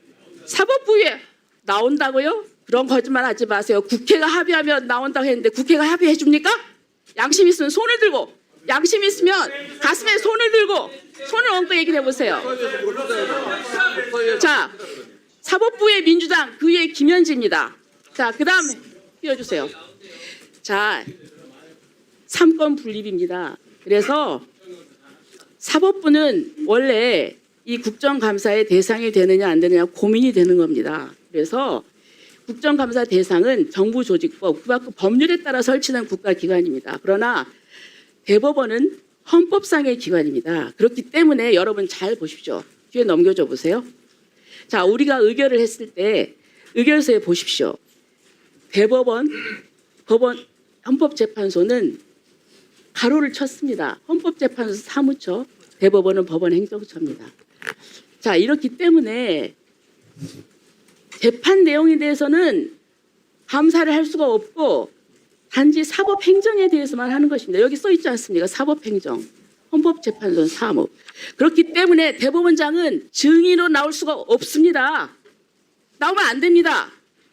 사법부에 나온다고요? 그런 거짓말 하지 마세요. 국회가 합의하면 나온다고 했는데 국회가 합의해 줍니까? 양심 있으면 손을 들고, 양심 있으면 가슴에 손을 들고 손을 얹고 얘기를 해보세요. 자, 사법부의 민주당, 그 위에 김현지입니다. 자, 그 다음에 띄워주세요. 자, 3권 분립입니다. 그래서 사법부는 원래 이 국정감사의 대상이 되느냐 안 되느냐 고민이 되는 겁니다. 그래서 국정감사 대상은 정부 조직법, 그 밖 법률에 따라 설치된 국가기관입니다. 그러나 대법원은 헌법상의 기관입니다. 그렇기 때문에 여러분 잘 보십시오. 뒤에 넘겨줘 보세요. 자, 우리가 의결을 했을 때 의결서에 보십시오. 대법원, 법원, 헌법재판소는 가로를 쳤습니다. 헌법재판소 사무처, 대법원은 법원행정처입니다. 자, 이렇기 때문에 재판 내용에 대해서는 감사를 할 수가 없고 단지 사법행정에 대해서만 하는 것입니다. 여기 써 있지 않습니까? 사법행정, 헌법재판소 사무. 그렇기 때문에 대법원장은 증인으로 나올 수가 없습니다. 나오면 안 됩니다.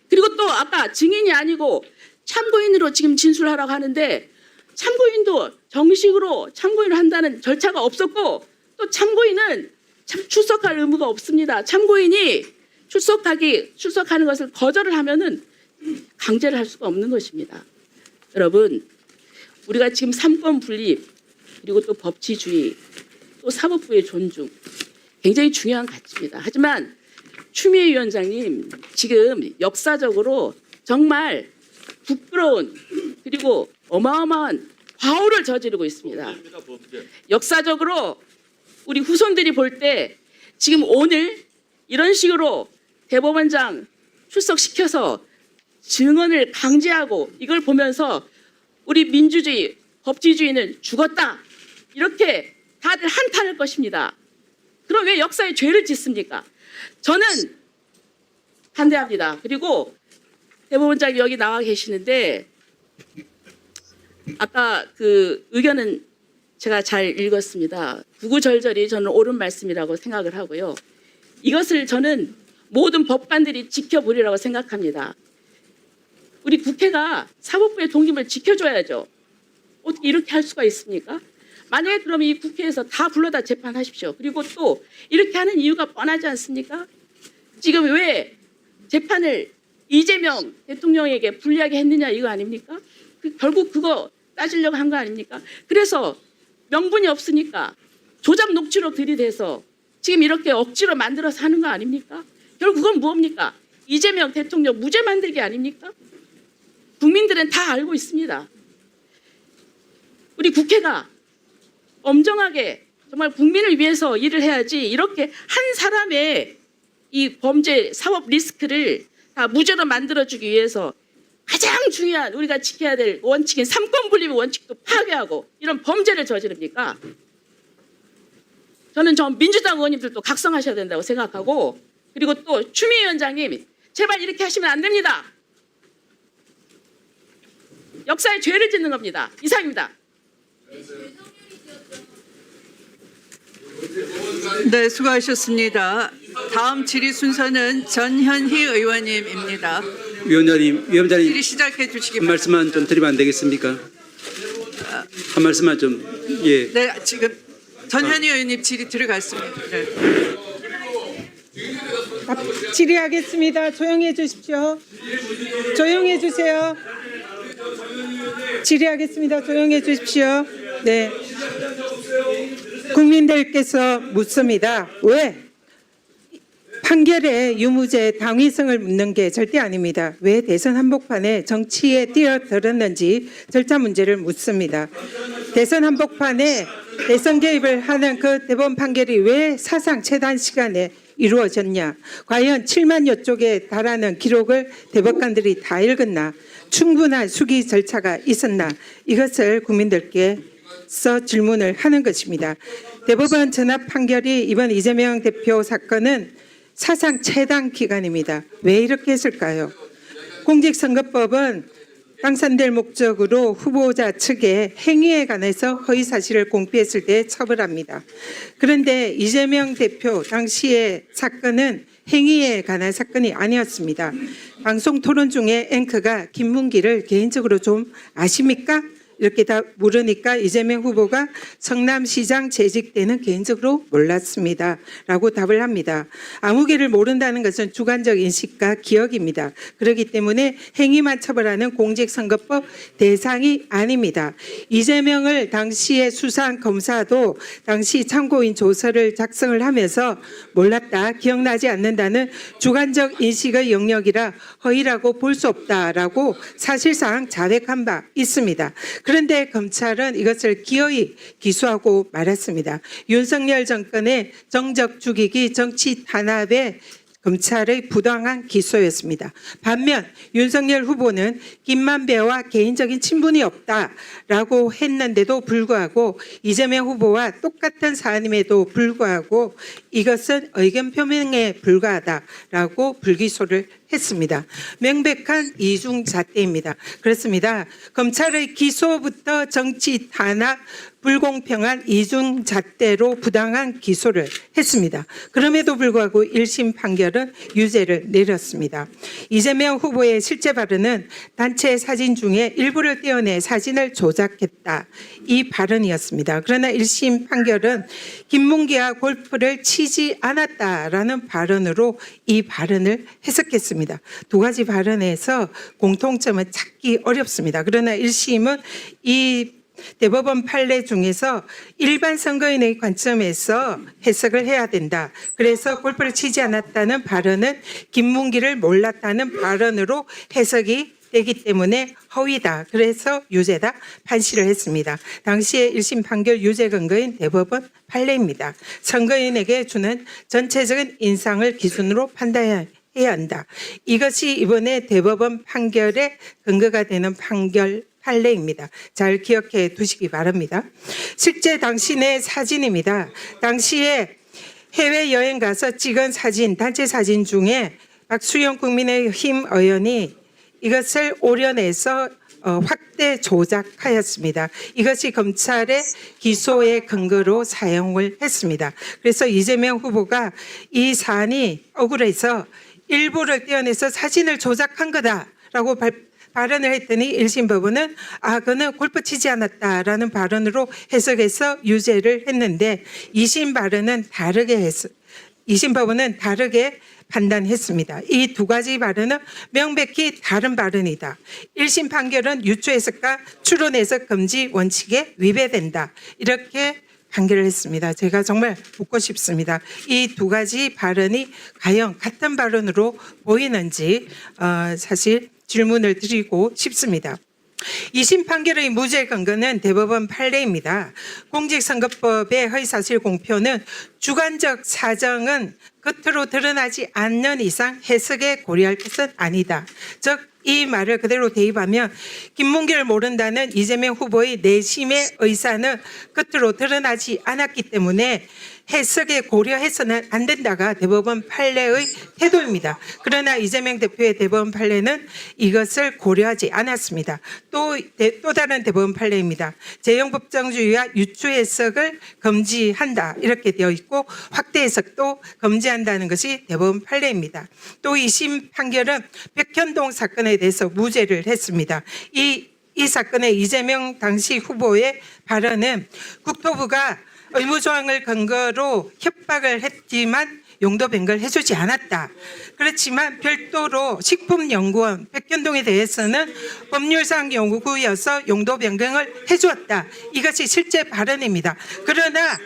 그리고 또 아까 증인이 아니고 참고인으로 지금 진술하라고 하는데 참고인도 정식으로 참고인을 한다는 절차가 없었고 또 참고인은 출석할 의무가 없습니다. 참고인이 출석하는 것을 거절을 하면은 강제를 할 수가 없는 것입니다. 여러분, 우리가 지금 3권 분립 그리고 또 법치주의 또 사법부의 존중 굉장히 중요한 가치입니다. 하지만 추미애 위원장님 지금 역사적으로 정말 부끄러운 그리고 어마어마한 과오를 저지르고 있습니다. 역사적으로 우리 후손들이 볼 때 지금 오늘 이런 식으로 대법원장 출석시켜서 증언을 강제하고 이걸 보면서 우리 민주주의, 법치주의는 죽었다. 이렇게 다들 한탄할 것입니다. 그럼 왜 역사에 죄를 짓습니까? 저는 반대합니다. 그리고 대법원장이 여기 나와 계시는데 아까 그 의견은 제가 잘 읽었습니다. 구구절절히 저는 옳은 말씀이라고 생각을 하고요. 이것을 저는 모든 법관들이 지켜보리라고 생각합니다. 우리 국회가 사법부의 독립을 지켜줘야죠. 어떻게 이렇게 할 수가 있습니까? 만약에 그러면 이 국회에서 다 불러다 재판하십시오. 그리고 또 이렇게 하는 이유가 뻔하지 않습니까? 지금 왜 재판을 이재명 대통령에게 불리하게 했느냐 이거 아닙니까? 결국 그거 따지려고 한 거 아닙니까? 그래서 명분이 없으니까 조작 녹취록 들이대서 지금 이렇게 억지로 만들어서 하는 거 아닙니까? 결국 그건 뭡니까? 이재명 대통령 무죄 만들기 아닙니까? 국민들은 다 알고 있습니다. 우리 국회가 엄정하게 정말 국민을 위해서 일을 해야지 이렇게 한 사람의 이 범죄 사법 리스크를 다 무죄로 만들어주기 위해서 가장 중요한 우리가 지켜야 될 원칙인 3권 분립의 원칙도 파괴하고 이런 범죄를 저지릅니까? 저는 저 민주당 의원님들도 각성하셔야 된다고 생각하고 그리고 또 추미애 위원장님 제발 이렇게 하시면 안 됩니다. 역사에 죄를 짓는 겁니다. 이상입니다. 네, 수고하셨습니다. 다음 질의 순서는 전현희 의원님입니다. 위원장님 질의 시작해 주시기 한 바랍니다. 말씀만 좀 드리면 안 되겠습니까? 한 말씀만 좀 예. 네, 지금 전현희 의원님 질의 들어갔습니다. 네. 질의하겠습니다. 조용해 주십시오. 조용해 주세요. 질의하겠습니다. 조용해 주십시오. 네. 국민들께서 묻습니다. 왜? 판결의 유무죄 당위성을 묻는 게 절대 아닙니다. 왜 대선 한복판에 정치에 뛰어들었는지 절차 문제를 묻습니다. 대선 한복판에 대선 개입을 하는 그 대법원 판결이 왜 사상 최단 시간에 이루어졌냐? 과연 7만여 쪽에 달하는 기록을 대법관들이 다 읽었나? 충분한 수기 절차가 있었나? 이것을 국민들께서 질문을 하는 것입니다. 대법원 전합 판결이 이번 이재명 대표 사건은 사상 최단 기간입니다. 왜 이렇게 했을까요? 공직선거법은 당선될 목적으로 후보자 측의 행위에 관해서 허위 사실을 공표했을 때 처벌합니다. 그런데 이재명 대표 당시의 사건은 행위에 관한 사건이 아니었습니다. 방송 토론 중에 앵커가 김문기를 개인적으로 좀 아십니까? 이렇게 다 물으니까 이재명 후보가 성남시장 재직 때는 개인적으로 몰랐습니다. 라고 답을 합니다. 아무개를 모른다는 것은 주관적 인식과 기억입니다. 그렇기 때문에 행위만 처벌하는 공직선거법 대상이 아닙니다. 이재명을 당시에 수사한 검사도 당시 참고인 조서를 작성을 하면서 몰랐다, 기억나지 않는다는 주관적 인식의 영역이라 허위라고 볼 수 없다라고 사실상 자백한 바 있습니다. 그런데 검찰은 이것을 기어이 기소하고 말았습니다. 윤석열 정권의 정적 죽이기, 정치 탄압에 검찰의 부당한 기소였습니다. 반면 윤석열 후보는 김만배와 개인적인 친분이 없다라고 했는데도 불구하고 이재명 후보와 똑같은 사안임에도 불구하고 이것은 의견 표명에 불과하다라고 불기소를 했습니다. 명백한 이중잣대입니다. 그렇습니다. 검찰의 기소부터 정치 탄압, 불공평한 이중잣대로 부당한 기소를 했습니다. 그럼에도 불구하고 1심 판결은 유죄를 내렸습니다. 이재명 후보의 실제 발언은 단체 사진 중에 일부를 떼어내 사진을 조작했다, 이 발언이었습니다. 그러나 1심 판결은 김문기와 골프를 치지 않았다라는 발언으로 이 발언을 해석했습니다. 두 가지 발언에서 공통점은 찾기 어렵습니다. 그러나 1심은 이 대법원 판례 중에서 일반 선거인의 관점에서 해석을 해야 된다. 그래서 골프를 치지 않았다는 발언은 김문기를 몰랐다는 발언으로 해석이 되기 때문에 허위다. 그래서 유죄다 판시를 했습니다. 당시에 1심 판결 유죄 근거인 대법원 판례입니다. 선거인에게 주는 전체적인 인상을 기준으로 판단해야 한다. 이것이 이번에 대법원 판결의 근거가 되는 판례입니다. 잘 기억해 두시기 바랍니다. 실제 당신의 사진입니다. 당시에 해외여행 가서 찍은 사진, 단체 사진 중에 박수영 국민의힘 의원이 이것을 오려내서 확대 조작하였습니다. 이것이 검찰의 기소의 근거로 사용을 했습니다. 그래서 이재명 후보가 이 사안이 억울해서 일부를 떼어내서 사진을 조작한 거다라고 발언을 했더니 1심 법원은 그는 골프 치지 않았다라는 발언으로 해석해서 유죄를 했는데 2심 법원은 다르게 판단했습니다. 이 두 가지 발언은 명백히 다른 발언이다. 1심 판결은 유추 해석과 추론 해석 금지 원칙에 위배된다. 이렇게 판결을 했습니다. 제가 정말 묻고 싶습니다. 이 두 가지 발언이 과연 같은 발언으로 보이는지 사실 질문을 드리고 싶습니다. 2심 판결의 무죄 근거는 대법원 판례입니다. 공직선거법의 허위사실 공표는 주관적 사정은 겉으로 드러나지 않는 이상 해석에 고려할 것은 아니다. 즉, 이 말을 그대로 대입하면 김문기를 모른다는 이재명 후보의 내심의 의사는 겉으로 드러나지 않았기 때문에 해석에 고려해서는 안 된다가 대법원 판례의 태도입니다. 그러나 이재명 대표의 대법원 판례는 이것을 고려하지 않았습니다. 또 다른 대법원 판례입니다. 재형법정주의와 유추 해석을 금지한다 이렇게 되어 있고 확대 해석도 금지한다는 것이 대법원 판례입니다. 또 2심 판결은 백현동 사건에 대해서 무죄를 했습니다. 이 사건의 이재명 당시 후보의 발언은 국토부가 의무조항을 근거로 협박을 했지만 용도 변경을 해주지 않았다. 그렇지만 별도로 식품연구원 백현동에 대해서는 법률상 요구여서 용도 변경을 해주었다. 이것이 실제 발언입니다. 그러나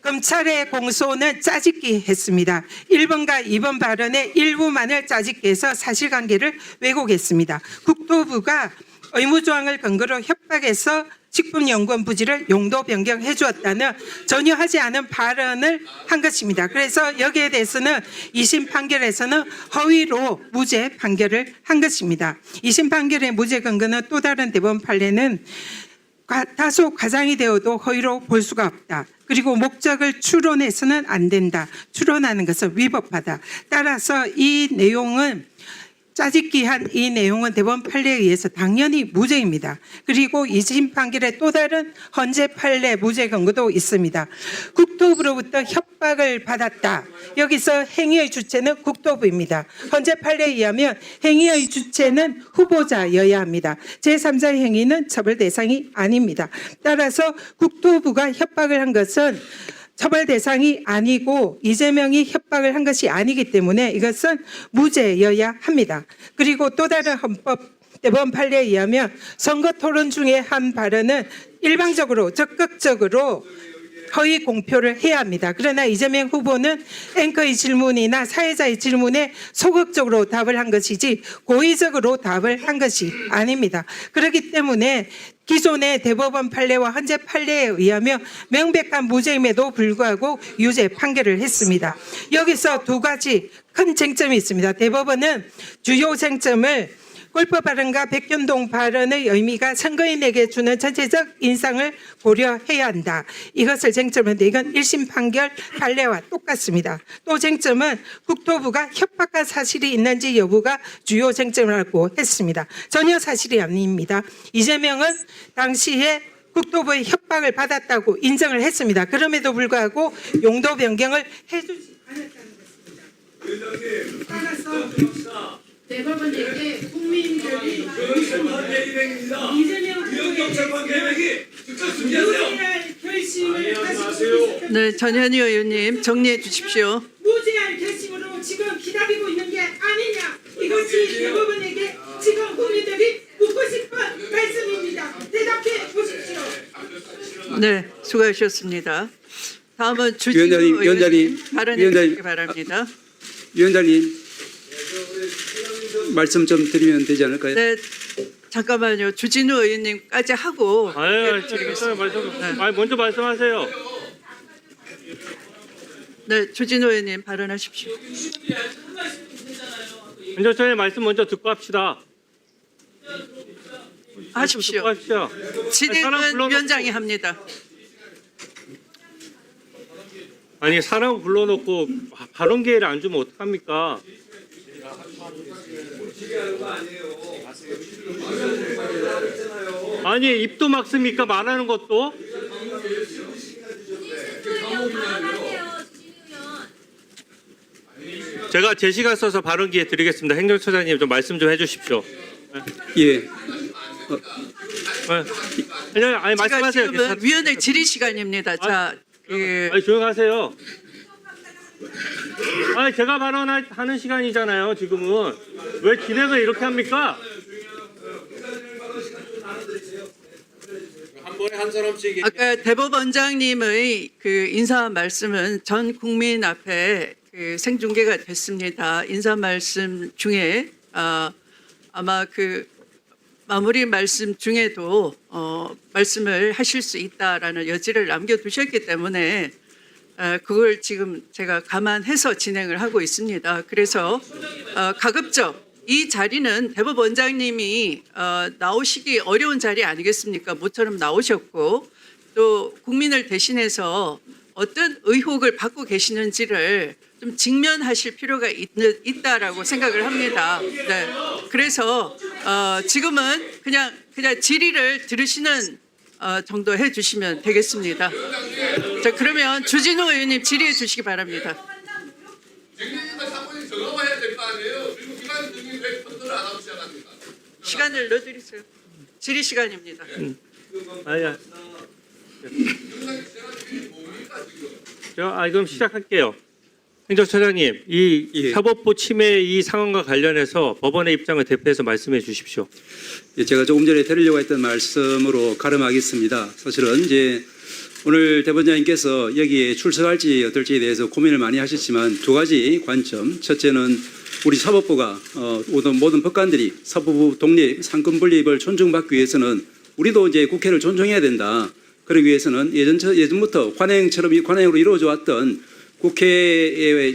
검찰의 공소는 짜집기 했습니다. 1번과 2번 발언의 일부만을 짜집기 해서 사실관계를 왜곡했습니다. 국토부가 의무조항을 근거로 협박해서 식품연구원 부지를 용도 변경해 주었다는 전혀 하지 않은 발언을 한 것입니다. 그래서 여기에 대해서는 2심 판결에서는 허위로 무죄 판결을 한 것입니다. 2심 판결의 무죄 근거는 또 다른 대법원 판례는 다소 과장이 되어도 허위로 볼 수가 없다. 그리고 목적을 추론해서는 안 된다. 추론하는 것은 위법하다. 따라서 이 내용은 짜집기한 이 내용은 대법원 판례에 의해서 당연히 무죄입니다. 그리고 2심 판결에 또 다른 헌재 판례 무죄 근거도 있습니다. 국토부로부터 협박을 받았다. 여기서 행위의 주체는 국토부입니다. 헌재 판례에 의하면 행위의 주체는 후보자여야 합니다. 제3자의 행위는 처벌 대상이 아닙니다. 따라서 국토부가 협박을 한 것은 처벌 대상이 아니고 이재명이 협박을 한 것이 아니기 때문에 이것은 무죄여야 합니다. 그리고 또 다른 헌법 대법원 판례에 의하면 선거 토론 중에 한 발언은 일방적으로 적극적으로 허위 공표를 해야 합니다. 그러나 이재명 후보는 앵커의 질문이나 사회자의 질문에 소극적으로 답을 한 것이지 고의적으로 답을 한 것이 아닙니다. 그렇기 때문에 기존의 대법원 판례와 헌재 판례에 의하면 명백한 무죄임에도 불구하고 유죄 판결을 했습니다. 여기서 두 가지 큰 쟁점이 있습니다. 대법원은 주요 쟁점을 골프 발언과 백현동 발언의 의미가 선거인에게 주는 전체적 인상을 고려해야 한다. 이것을 쟁점인데 이건 1심 판결 판례와 똑같습니다. 또 쟁점은 국토부가 협박한 사실이 있는지 여부가 주요 쟁점이라고 했습니다. 전혀 사실이 아닙니다. 이재명은 당시에 국토부의 협박을 받았다고 인정을 했습니다. 그럼에도 불구하고 용도 변경을 해주지 않았다는 것입니다. 따라서 대법원에게 국민들이 이재명 후보의 무죄할 결심을 하시고 네, 전현희 의원님 정리해 주십시오. 무죄할 결심으로 지금 기다리고 있는 게 아니냐. 이것이 대법원에게 지금 국민들이 묻고 싶은 말씀입니다. 대답해 보십시오. 네, 수고하셨습니다. 다음은 주진우 의원님 발언해 주시기 바랍니다. 위원장님 말씀 좀 드리면 되지 않을까요? 네, 잠깐만요. 주진우 의원님까지 하고 먼저 말씀하세요. 네, 주진우 의원님 발언하십시오. 민정차장님 말씀 먼저 듣고 합시다. 하십시오. 듣고 합시다. 진행은 위원장이 합니다. 아니 사람 불러놓고 발언 기회를 안 주면 어떡합니까? 아니 입도 막습니까? 말하는 것도? 제가 제 시간 써서 발언 기회 드리겠습니다. 행정처장님 좀 말씀 좀 해주십시오. 예. 아니 말씀하세요. 지금은 위원회 질의 시간입니다. 자, 아니 조용하세요. 아니 제가 발언하는 시간이잖아요. 지금은 왜 진행을 이렇게 합니까? 한 번에 한 사람씩 아까 대법원장님의 그 인사 말씀은 전 국민 앞에 그 생중계가 됐습니다. 인사 말씀 중에 아마 그 마무리 말씀 중에도 말씀을 하실 수 있다라는 여지를 남겨두셨기 때문에 그걸 지금 제가 감안해서 진행을 하고 있습니다. 그래서 가급적 이 자리는 대법원장님이 나오시기 어려운 자리 아니겠습니까? 모처럼 나오셨고 또 국민을 대신해서 어떤 의혹을 받고 계시는지를 좀 직면하실 필요가 있다라고 생각을 합니다. 네. 그래서 지금은 그냥 질의를 들으시는 정도 해주시면 되겠습니다. 자, 그러면 주진우 의원님 질의해 주시기 바랍니다. 시간을 넣어드리세요. 질의 시간입니다. 아니야. 그럼 시작할게요. 행정처장님, 이 사법부 침해 이 상황과 관련해서 법원의 입장을 대표해서 말씀해 주십시오. 예, 제가 조금 전에 드리려고 했던 말씀으로 가름하겠습니다. 사실은 이제 오늘 대법원장님께서 여기에 출석할지 어떨지에 대해서 고민을 많이 하셨지만 두 가지 관점. 첫째는 우리 사법부가 모든 법관들이 사법부 독립, 상권 분립을 존중받기 위해서는 우리도 이제 국회를 존중해야 된다. 그러기 위해서는 예전부터 관행으로 이루어져 왔던 국회의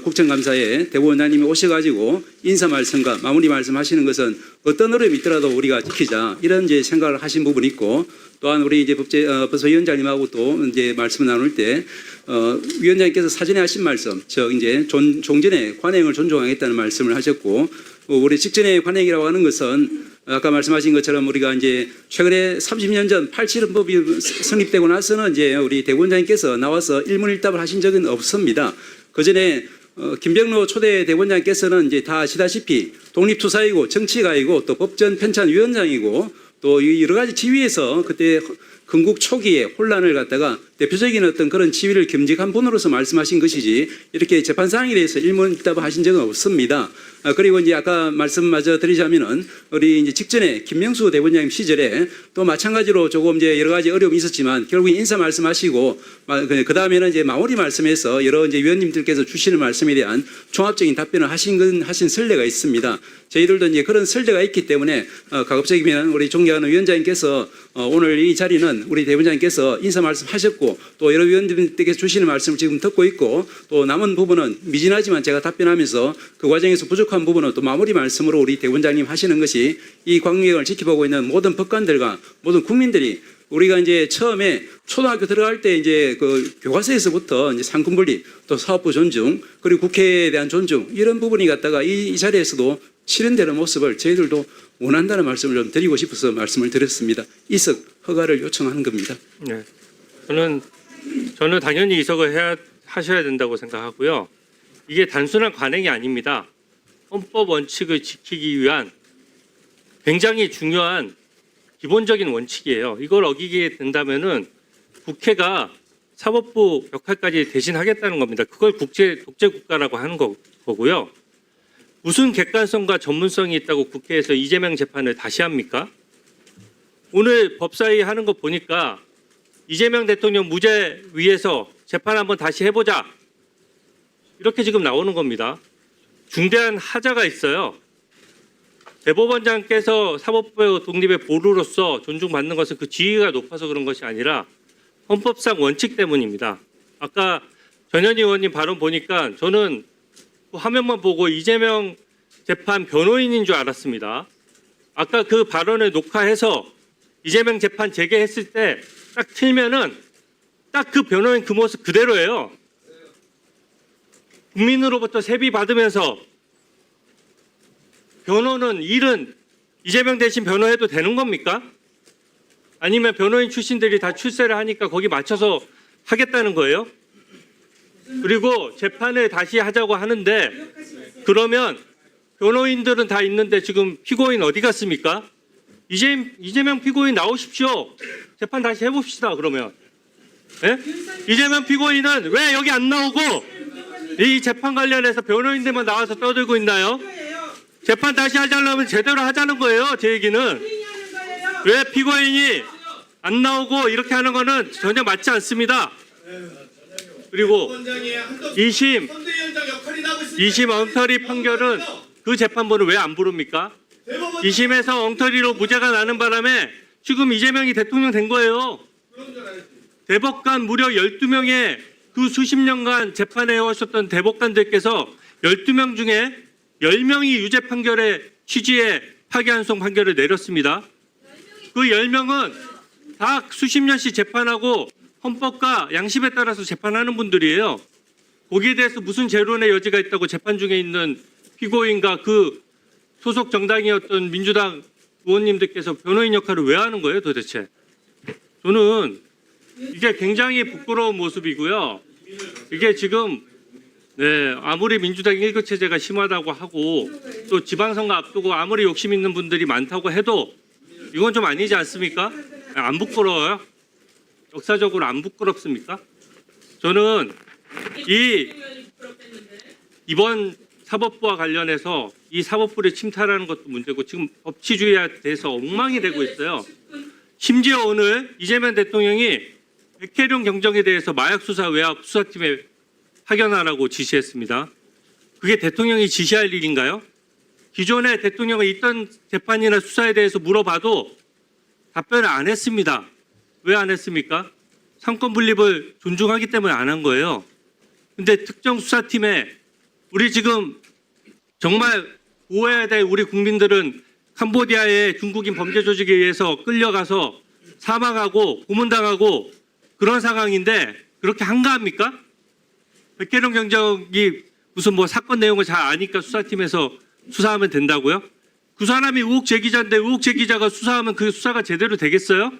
국정감사에 대법원장님이 오셔가지고 인사 말씀과 마무리 말씀하시는 것은 어떤 어려움이 있더라도 우리가 지키자 이런 이제 생각을 하신 부분이 있고, 또한 우리 이제 법사위원장님하고 또 이제 말씀 나눌 때 위원장님께서 사전에 하신 말씀, 즉 이제 종전의 관행을 존중하겠다는 말씀을 하셨고, 우리 직전의 관행이라고 하는 것은 아까 말씀하신 것처럼 우리가 이제 최근에 30년 전 87헌법이 성립되고 나서는 이제 우리 대법원장님께서 나와서 일문일답을 하신 적은 없습니다. 그 전에 김병로 초대 대법원장께서는 이제 다 아시다시피 독립투사이고 정치가이고 또 법전 편찬위원장이고 또 여러 가지 지위에서 그때 건국 초기에 혼란을 갖다가 대표적인 어떤 그런 지위를 겸직한 분으로서 말씀하신 것이지 이렇게 재판 사항에 대해서 일문일답을 하신 적은 없습니다. 그리고 이제 아까 말씀마저 드리자면은 우리 이제 직전에 김명수 대법원장님 시절에 또 마찬가지로 조금 이제 여러 가지 어려움이 있었지만 결국 인사 말씀하시고 그 다음에는 이제 마무리 말씀에서 여러 이제 위원님들께서 주시는 말씀에 대한 종합적인 답변을 하신 선례가 있습니다. 저희들도 이제 그런 설례가 있기 때문에 가급적이면 우리 존경하는 위원장님께서 오늘 이 자리는 우리 대법원장님께서 인사 말씀하셨고 또 여러 위원님들께서 주시는 말씀을 지금 듣고 있고 또 남은 부분은 미진하지만 제가 답변하면서 그 과정에서 부족한 부분은 또 마무리 말씀으로 우리 대법원장님 하시는 것이 이 광명을 지켜보고 있는 모든 법관들과 모든 국민들이 우리가 이제 처음에 초등학교 들어갈 때 이제 그 교과서에서부터 이제 상권분리 또 사법부 존중 그리고 국회에 대한 존중 이런 부분이 갖다가 이 자리에서도 실현되는 모습을 저희들도 원한다는 말씀을 좀 드리고 싶어서 말씀을 드렸습니다. 이석 허가를 요청하는 겁니다. 네. 저는 당연히 이석을 하셔야 된다고 생각하고요. 이게 단순한 관행이 아닙니다. 헌법 원칙을 지키기 위한 굉장히 중요한 기본적인 원칙이에요. 이걸 어기게 된다면은 국회가 사법부 역할까지 대신하겠다는 겁니다. 그걸 독재 국가라고 하는 거고요. 무슨 객관성과 전문성이 있다고 국회에서 이재명 재판을 다시 합니까? 오늘 법사위 하는 거 보니까 이재명 대통령 무죄 위해서 재판 한번 다시 해보자. 이렇게 지금 나오는 겁니다. 중대한 하자가 있어요. 대법원장께서 사법부 독립의 보루로서 존중받는 것은 그 지위가 높아서 그런 것이 아니라 헌법상 원칙 때문입니다. 아까 전현희 의원님 발언 보니까 저는 그 화면만 보고 이재명 재판 변호인인 줄 알았습니다. 아까 그 발언을 녹화해서 이재명 재판 재개했을 때 딱 틀면은 딱 그 변호인 그 모습 그대로예요. 국민으로부터 세비 받으면서 변호는 일은 이재명 대신 변호해도 되는 겁니까? 아니면 변호인 출신들이 다 출세를 하니까 거기 맞춰서 하겠다는 거예요? 그리고 재판을 다시 하자고 하는데 그러면 변호인들은 다 있는데 지금 피고인 어디 갔습니까? 이재명 피고인 나오십시오. 재판 다시 해봅시다. 그러면 예? 이재명 피고인은 왜 여기 안 나오고 이 재판 관련해서 변호인들만 나와서 떠들고 있나요? 재판 다시 하자려면 제대로 하자는 거예요. 제 얘기는 왜 피고인이 안 나오고 이렇게 하는 거는 전혀 맞지 않습니다. 그리고 2심 엉터리 판결은 그 재판부는 왜 안 부릅니까? 2심에서 엉터리로 무죄가 나는 바람에 지금 이재명이 대통령 된 거예요. 대법관 무려 12명의 그 수십 년간 재판해 오셨던 대법관들께서 12명 중에 10명이 유죄 판결의 취지에 파기환송 판결을 내렸습니다. 그 10명은 다 수십 년씩 재판하고 헌법과 양심에 따라서 재판하는 분들이에요. 거기에 대해서 무슨 재론의 여지가 있다고 재판 중에 있는 피고인과 그 소속 정당이었던 민주당 의원님들께서 변호인 역할을 왜 하는 거예요 도대체? 저는 이게 굉장히 부끄러운 모습이고요. 이게 지금 아무리 민주당 일거체제가 심하다고 하고 또 지방선거 앞두고 아무리 욕심 있는 분들이 많다고 해도 이건 좀 아니지 않습니까? 안 부끄러워요? 역사적으로 안 부끄럽습니까? 저는 이번 사법부와 관련해서 이 사법부를 침탈하는 것도 문제고 지금 법치주의에 대해서 엉망이 되고 있어요. 심지어 오늘 이재명 대통령이 백혜룡 경정에 대해서 마약수사 외압 수사팀에 파견하라고 지시했습니다. 그게 대통령이 지시할 일인가요? 기존에 대통령이 있던 재판이나 수사에 대해서 물어봐도 답변을 안 했습니다. 왜 안 했습니까? 상권 분립을 존중하기 때문에 안 한 거예요. 근데 특정 수사팀에 우리 지금 정말 보호해야 될 우리 국민들은 캄보디아의 중국인 범죄 조직에 의해서 끌려가서 사망하고 고문당하고 그런 상황인데 그렇게 한가합니까? 백혜령 경정이 무슨 뭐 사건 내용을 잘 아니까 수사팀에서 수사하면 된다고요? 그 사람이 의혹 제기자인데 의혹 제기자가 수사하면 그 수사가 제대로 되겠어요?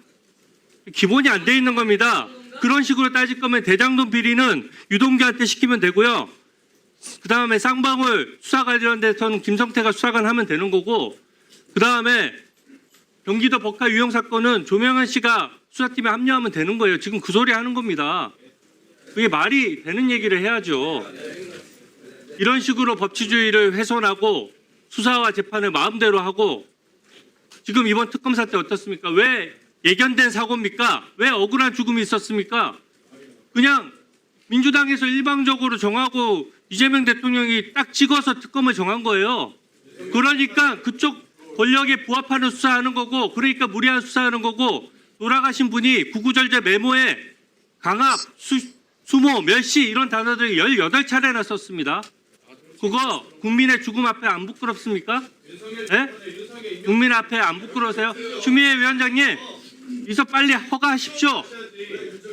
기본이 안 돼 있는 겁니다. 그런 식으로 따질 거면 대장동 비리는 유동규한테 시키면 되고요. 그 다음에 쌍방울 수사 관련돼서는 김성태가 수사관 하면 되는 거고, 그 다음에 경기도 법카 유형 사건은 조명현 씨가 수사팀에 합류하면 되는 거예요. 지금 그 소리 하는 겁니다. 그게 말이 되는 얘기를 해야죠. 이런 식으로 법치주의를 훼손하고 수사와 재판을 마음대로 하고, 지금 이번 특검 사태 어떻습니까? 왜 예견된 사고입니까? 왜 억울한 죽음이 있었습니까? 그냥 민주당에서 일방적으로 정하고 이재명 대통령이 딱 찍어서 특검을 정한 거예요. 그러니까 그쪽 권력에 부합하는 수사하는 거고, 그러니까 무리한 수사하는 거고, 돌아가신 분이 구구절절 메모에 강압, 수모, 멸시 이런 단어들을 18차례나 썼습니다. 그거 국민의 죽음 앞에 안 부끄럽습니까? 네? 국민 앞에 안 부끄러우세요? 추미애 위원장님, 이서 빨리 허가하십시오.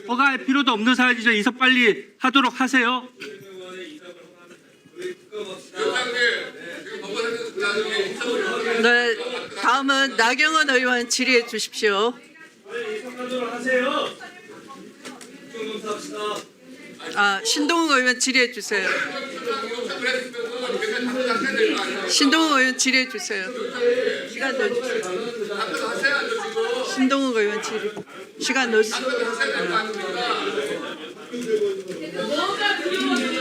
허가할 필요도 없는 사안이죠. 이서 빨리 하도록 하세요. 네, 다음은 나경원 의원 질의해 주십시오. 신동욱 의원 질의해 주세요. 신동욱 의원 질의해 주세요. 시간 넣어주세요. 신동욱 의원 질의. 시간 넣어주세요.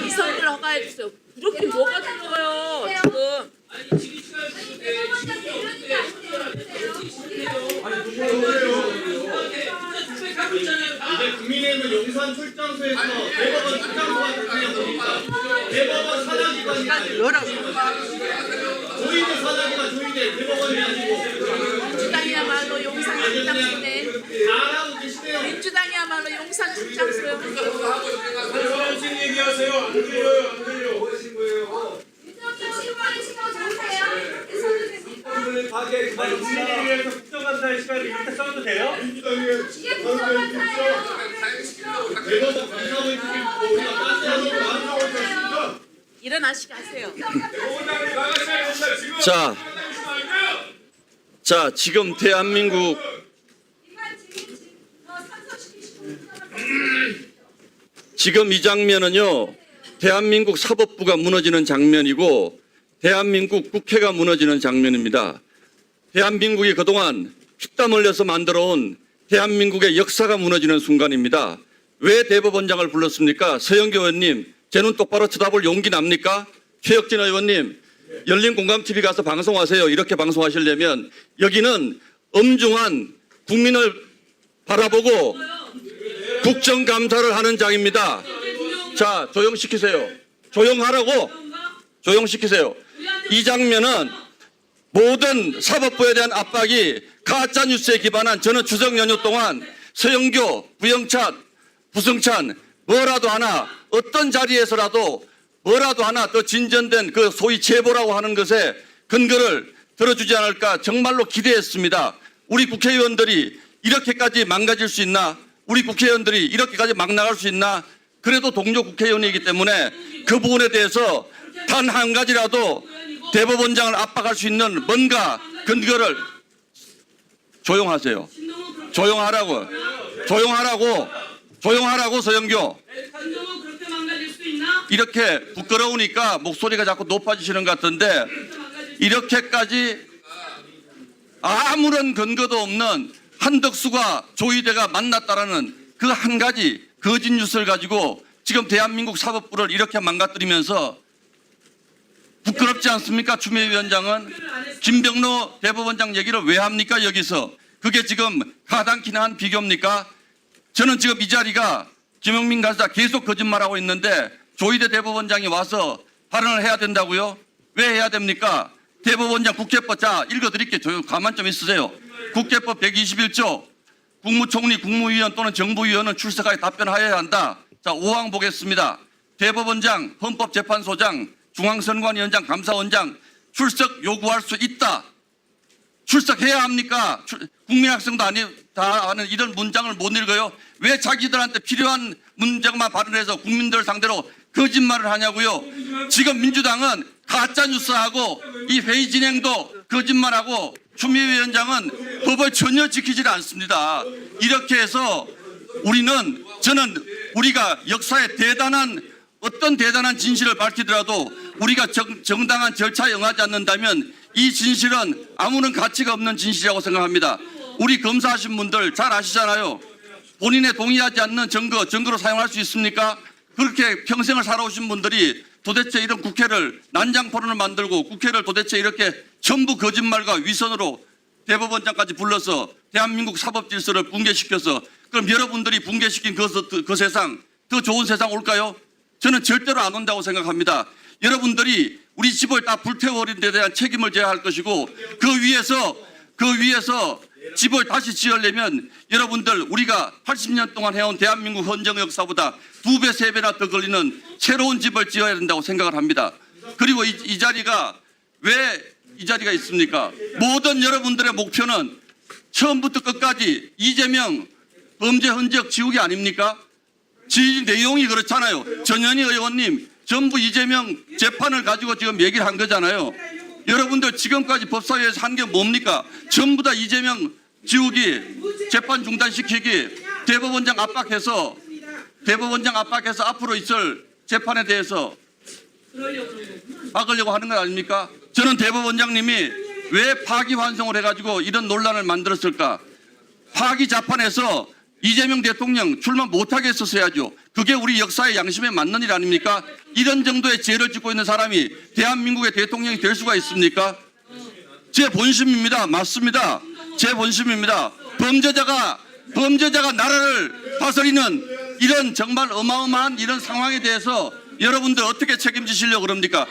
이선을 허가해 주세요. 그렇게 뭐가 들어요 지금? 이제 국민의힘은 용산 출장소에서 대법원 출장소가 되는 겁니다. 대법원 사장기관이 뭐라고? 조이대 사장기관 조이대 대법원이 아니고 민주당이야말로 용산 출장소네. 잘하고 계시네요. 민주당이야말로 용산 출장소요. 무슨 얘기하세요? 안 들려요, 안 들려. 국민의힘에서 국정감사의 시간을 이렇게 써도 돼요? 일어나시게 하세요. 자, 지금 대한민국 지금 이 장면은요, 대한민국 사법부가 무너지는 장면이고 대한민국 국회가 무너지는 장면입니다. 대한민국이 그동안 피땀 흘려서 만들어온 대한민국의 역사가 무너지는 순간입니다. 왜 대법원장을 불렀습니까? 서영교 의원님, 제 눈 똑바로 쳐다볼 용기 납니까? 최혁진 의원님, 열린공감TV 가서 방송하세요. 이렇게 방송하시려면 여기는 엄중한 국민을 바라보고 국정감사를 하는 장입니다. 자, 조용시키세요. 조용하라고. 조용시키세요. 이 장면은 모든 사법부에 대한 압박이 가짜뉴스에 기반한, 저는 추석 연휴 동안 서영교, 부영찬, 부승찬 뭐라도 하나, 어떤 자리에서라도 뭐라도 하나 더 진전된 그 소위 제보라고 하는 것에 근거를 들어주지 않을까 정말로 기대했습니다. 우리 국회의원들이 이렇게까지 망가질 수 있나? 우리 국회의원들이 이렇게까지 막 나갈 수 있나? 그래도 동료 국회의원이기 때문에 그 부분에 대해서 단 한 가지라도 대법원장을 압박할 수 있는 뭔가 근거를. 조용하세요. 조용하라고. 조용하라고. 조용하라고. 서영교. 이렇게 부끄러우니까 목소리가 자꾸 높아지시는 것 같은데, 이렇게까지 아무런 근거도 없는 한덕수가 조이대가 만났다라는 그 한 가지 거짓 뉴스를 가지고 지금 대한민국 사법부를 이렇게 망가뜨리면서 부끄럽지 않습니까? 추미애 위원장은 김병로 대법원장 얘기를 왜 합니까? 여기서 그게 지금 가당키나 한 비교입니까? 저는 지금 이 자리가 김용민 간사 계속 거짓말하고 있는데 조이대 대법원장이 와서 발언을 해야 된다고요? 왜 해야 됩니까? 대법원장 국회법, 자 읽어드릴게요. 조용 가만 좀 있으세요. 국회법 121조 국무총리, 국무위원 또는 정부위원은 출석하여 답변하여야 한다. 자 5항 보겠습니다. 대법원장, 헌법재판소장, 중앙선관위원장, 감사원장 출석 요구할 수 있다. 출석해야 합니까? 국민학생도 다 아는 이런 문장을 못 읽어요. 왜 자기들한테 필요한 문장만 발언해서 국민들 상대로 거짓말을 하냐고요. 지금 민주당은 가짜뉴스하고 이 회의 진행도 거짓말하고 추미애 위원장은 법을 전혀 지키지 않습니다. 이렇게 해서 저는 우리가 역사에 어떤 대단한 진실을 밝히더라도 우리가 정당한 절차에 응하지 않는다면 이 진실은 아무런 가치가 없는 진실이라고 생각합니다. 우리 검사하신 분들 잘 아시잖아요. 본인의 동의하지 않는 증거로 사용할 수 있습니까? 그렇게 평생을 살아오신 분들이 도대체 이런 국회를 난장포론을 만들고 국회를 도대체 이렇게 전부 거짓말과 위선으로 대법원장까지 불러서 대한민국 사법 질서를 붕괴시켜서 그럼 여러분들이 붕괴시킨 그 세상 더 좋은 세상 올까요? 저는 절대로 안 온다고 생각합니다. 여러분들이 우리 집을 다 불태워버린 데 대한 책임을 져야 할 것이고 그 위에서 집을 다시 지으려면 여러분들 우리가 80년 동안 해온 대한민국 헌정 역사보다 2배, 3배나 더 걸리는 새로운 집을 지어야 된다고 생각을 합니다. 그리고 이 자리가 왜 이 자리가 있습니까? 모든 여러분들의 목표는 처음부터 끝까지 이재명 범죄 흔적 지우기 아닙니까? 지 내용이 그렇잖아요. 전현희 의원님 전부 이재명 재판을 가지고 지금 얘기를 한 거잖아요. 여러분들 지금까지 법사위에서 한 게 뭡니까? 전부 다 이재명 지우기, 재판 중단시키기, 대법원장 압박해서 앞으로 있을 재판에 대해서 막으려고 하는 건 아닙니까? 저는 대법원장님이 왜 파기환송을 해가지고 이런 논란을 만들었을까? 파기자판에서 이재명 대통령 출마 못하게 했었어야죠. 그게 우리 역사의 양심에 맞는 일 아닙니까? 이런 정도의 죄를 짓고 있는 사람이 대한민국의 대통령이 될 수가 있습니까? 제 본심입니다. 맞습니다. 제 본심입니다. 범죄자가 나라를 다스리는 이런 정말 어마어마한 이런 상황에 대해서 여러분들 어떻게 책임지시려고 그럽니까?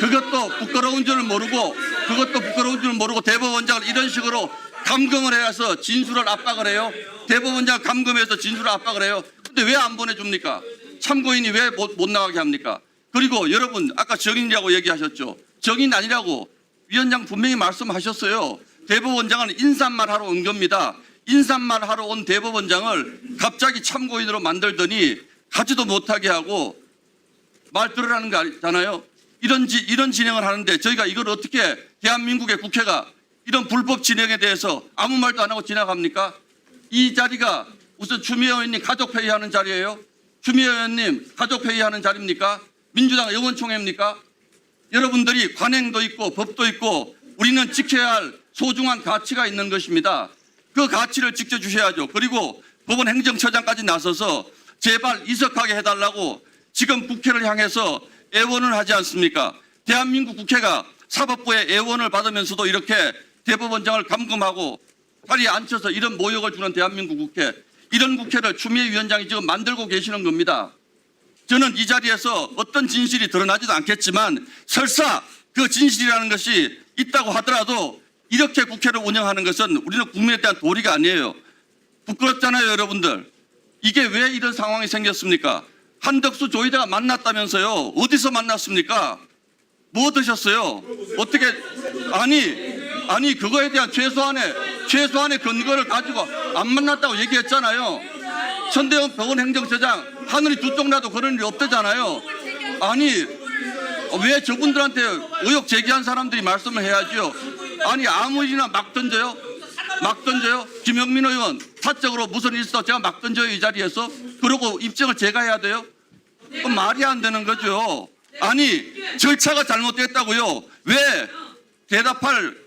그것도 부끄러운 줄 모르고 대법원장을 이런 식으로 감금을 해서 진술을 압박을 해요. 대법원장 감금해서 진술을 압박을 해요. 근데 왜 안 보내줍니까? 참고인이 왜 못 나가게 합니까? 그리고 여러분 아까 정인이라고 얘기하셨죠. 정인 아니라고 위원장 분명히 말씀하셨어요. 대법원장은 인사말 하러 온 겁니다. 인사말 하러 온 대법원장을 갑자기 참고인으로 만들더니 가지도 못하게 하고 말 들으라는 거 아니잖아요. 이런 진행을 하는데 저희가 이걸 어떻게 대한민국의 국회가 이런 불법 진행에 대해서 아무 말도 안 하고 지나갑니까? 이 자리가 무슨 추미애 의원님 가족회의하는 자리예요? 추미애 의원님 가족회의하는 자리입니까? 민주당 의원총회입니까? 여러분들이 관행도 있고 법도 있고 우리는 지켜야 할 소중한 가치가 있는 것입니다. 그 가치를 지켜주셔야죠. 그리고 법원 행정처장까지 나서서 제발 이석하게 해달라고 지금 국회를 향해서 애원을 하지 않습니까? 대한민국 국회가 사법부의 애원을 받으면서도 이렇게 대법원장을 감금하고 다리에 앉혀서 이런 모욕을 주는 대한민국 국회, 이런 국회를 추미애 위원장이 지금 만들고 계시는 겁니다. 저는 이 자리에서 어떤 진실이 드러나지도 않겠지만 설사 그 진실이라는 것이 있다고 하더라도 이렇게 국회를 운영하는 것은 우리는 국민에 대한 도리가 아니에요. 부끄럽잖아요, 여러분들. 이게 왜 이런 상황이 생겼습니까? 한덕수 조이대가 만났다면서요. 어디서 만났습니까? 뭐 드셨어요? 어떻게 아니 그거에 대한 최소한의 근거를 가지고 안 만났다고 얘기했잖아요. 천대원 법원 행정처장 하늘이 두 쪽 나도 그런 일이 없대잖아요. 아니 왜 저분들한테 의혹 제기한 사람들이 말씀을 해야죠. 아니 아무 일이나 막 던져요? 김영민 의원 사적으로 무슨 일 있어 제가 막 던져요 이 자리에서? 그러고 입증을 제가 해야 돼요? 그건 말이 안 되는 거죠. 아니 절차가 잘못됐다고요. 왜 대답할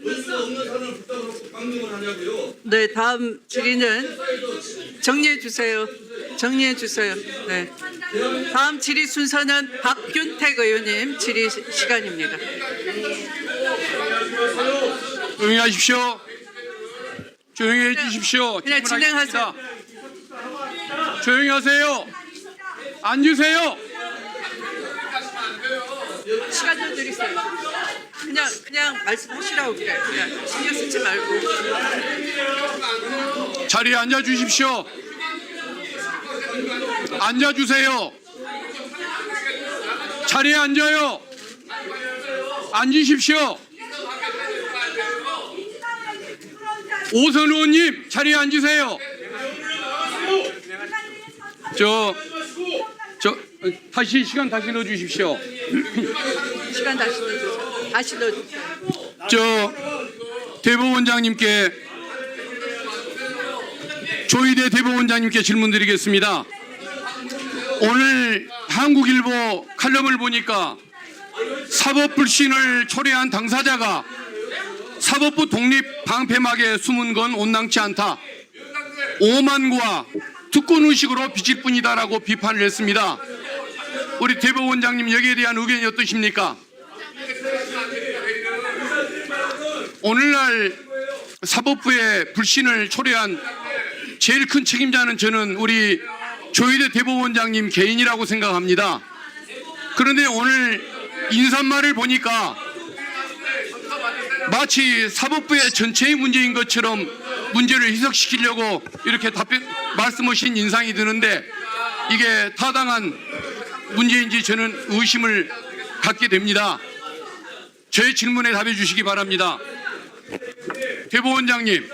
없는 사람을 붙잡아놓고 강경을 하냐고요. 네, 다음 질의는 정리해 주세요. 네. 다음 질의 순서는 박균택 의원님 질의 시간입니다. 조용히 하십시오. 조용히 해주십시오. 그냥 진행하세요. 조용히 하세요. 앉으세요. 시간 좀 드리세요. 그냥 말씀하시라고 그래. 그냥 신경 쓰지 말고. 자리에 앉아 주십시오. 앉아 주세요. 자리에 앉아요. 앉으십시오. 오선 의원님 자리에 앉으세요. 다시 시간 다시 넣어주십시오. 시간 다시 넣어주세요. 다시 넣어주세요. 대법원장님께 조희대 대법원장님께 질문드리겠습니다. 오늘 한국일보 칼럼을 보니까 사법 불신을 초래한 당사자가 사법부 독립 방패막에 숨은 건 온당치 않다. 오만과 특권의식으로 비칠 뿐이다라고 비판을 했습니다. 우리 대법원장님 여기에 대한 의견이 어떠십니까? 오늘날 사법부의 불신을 초래한 제일 큰 책임자는 저는 우리 조희대 대법원장님 개인이라고 생각합니다. 그런데 오늘 인사말을 보니까 마치 사법부의 전체의 문제인 것처럼 문제를 희석시키려고 이렇게 말씀하신 인상이 드는데 이게 타당한 문제인지 저는 의심을 갖게 됩니다. 저의 질문에 답해 주시기 바랍니다. 대법원장님,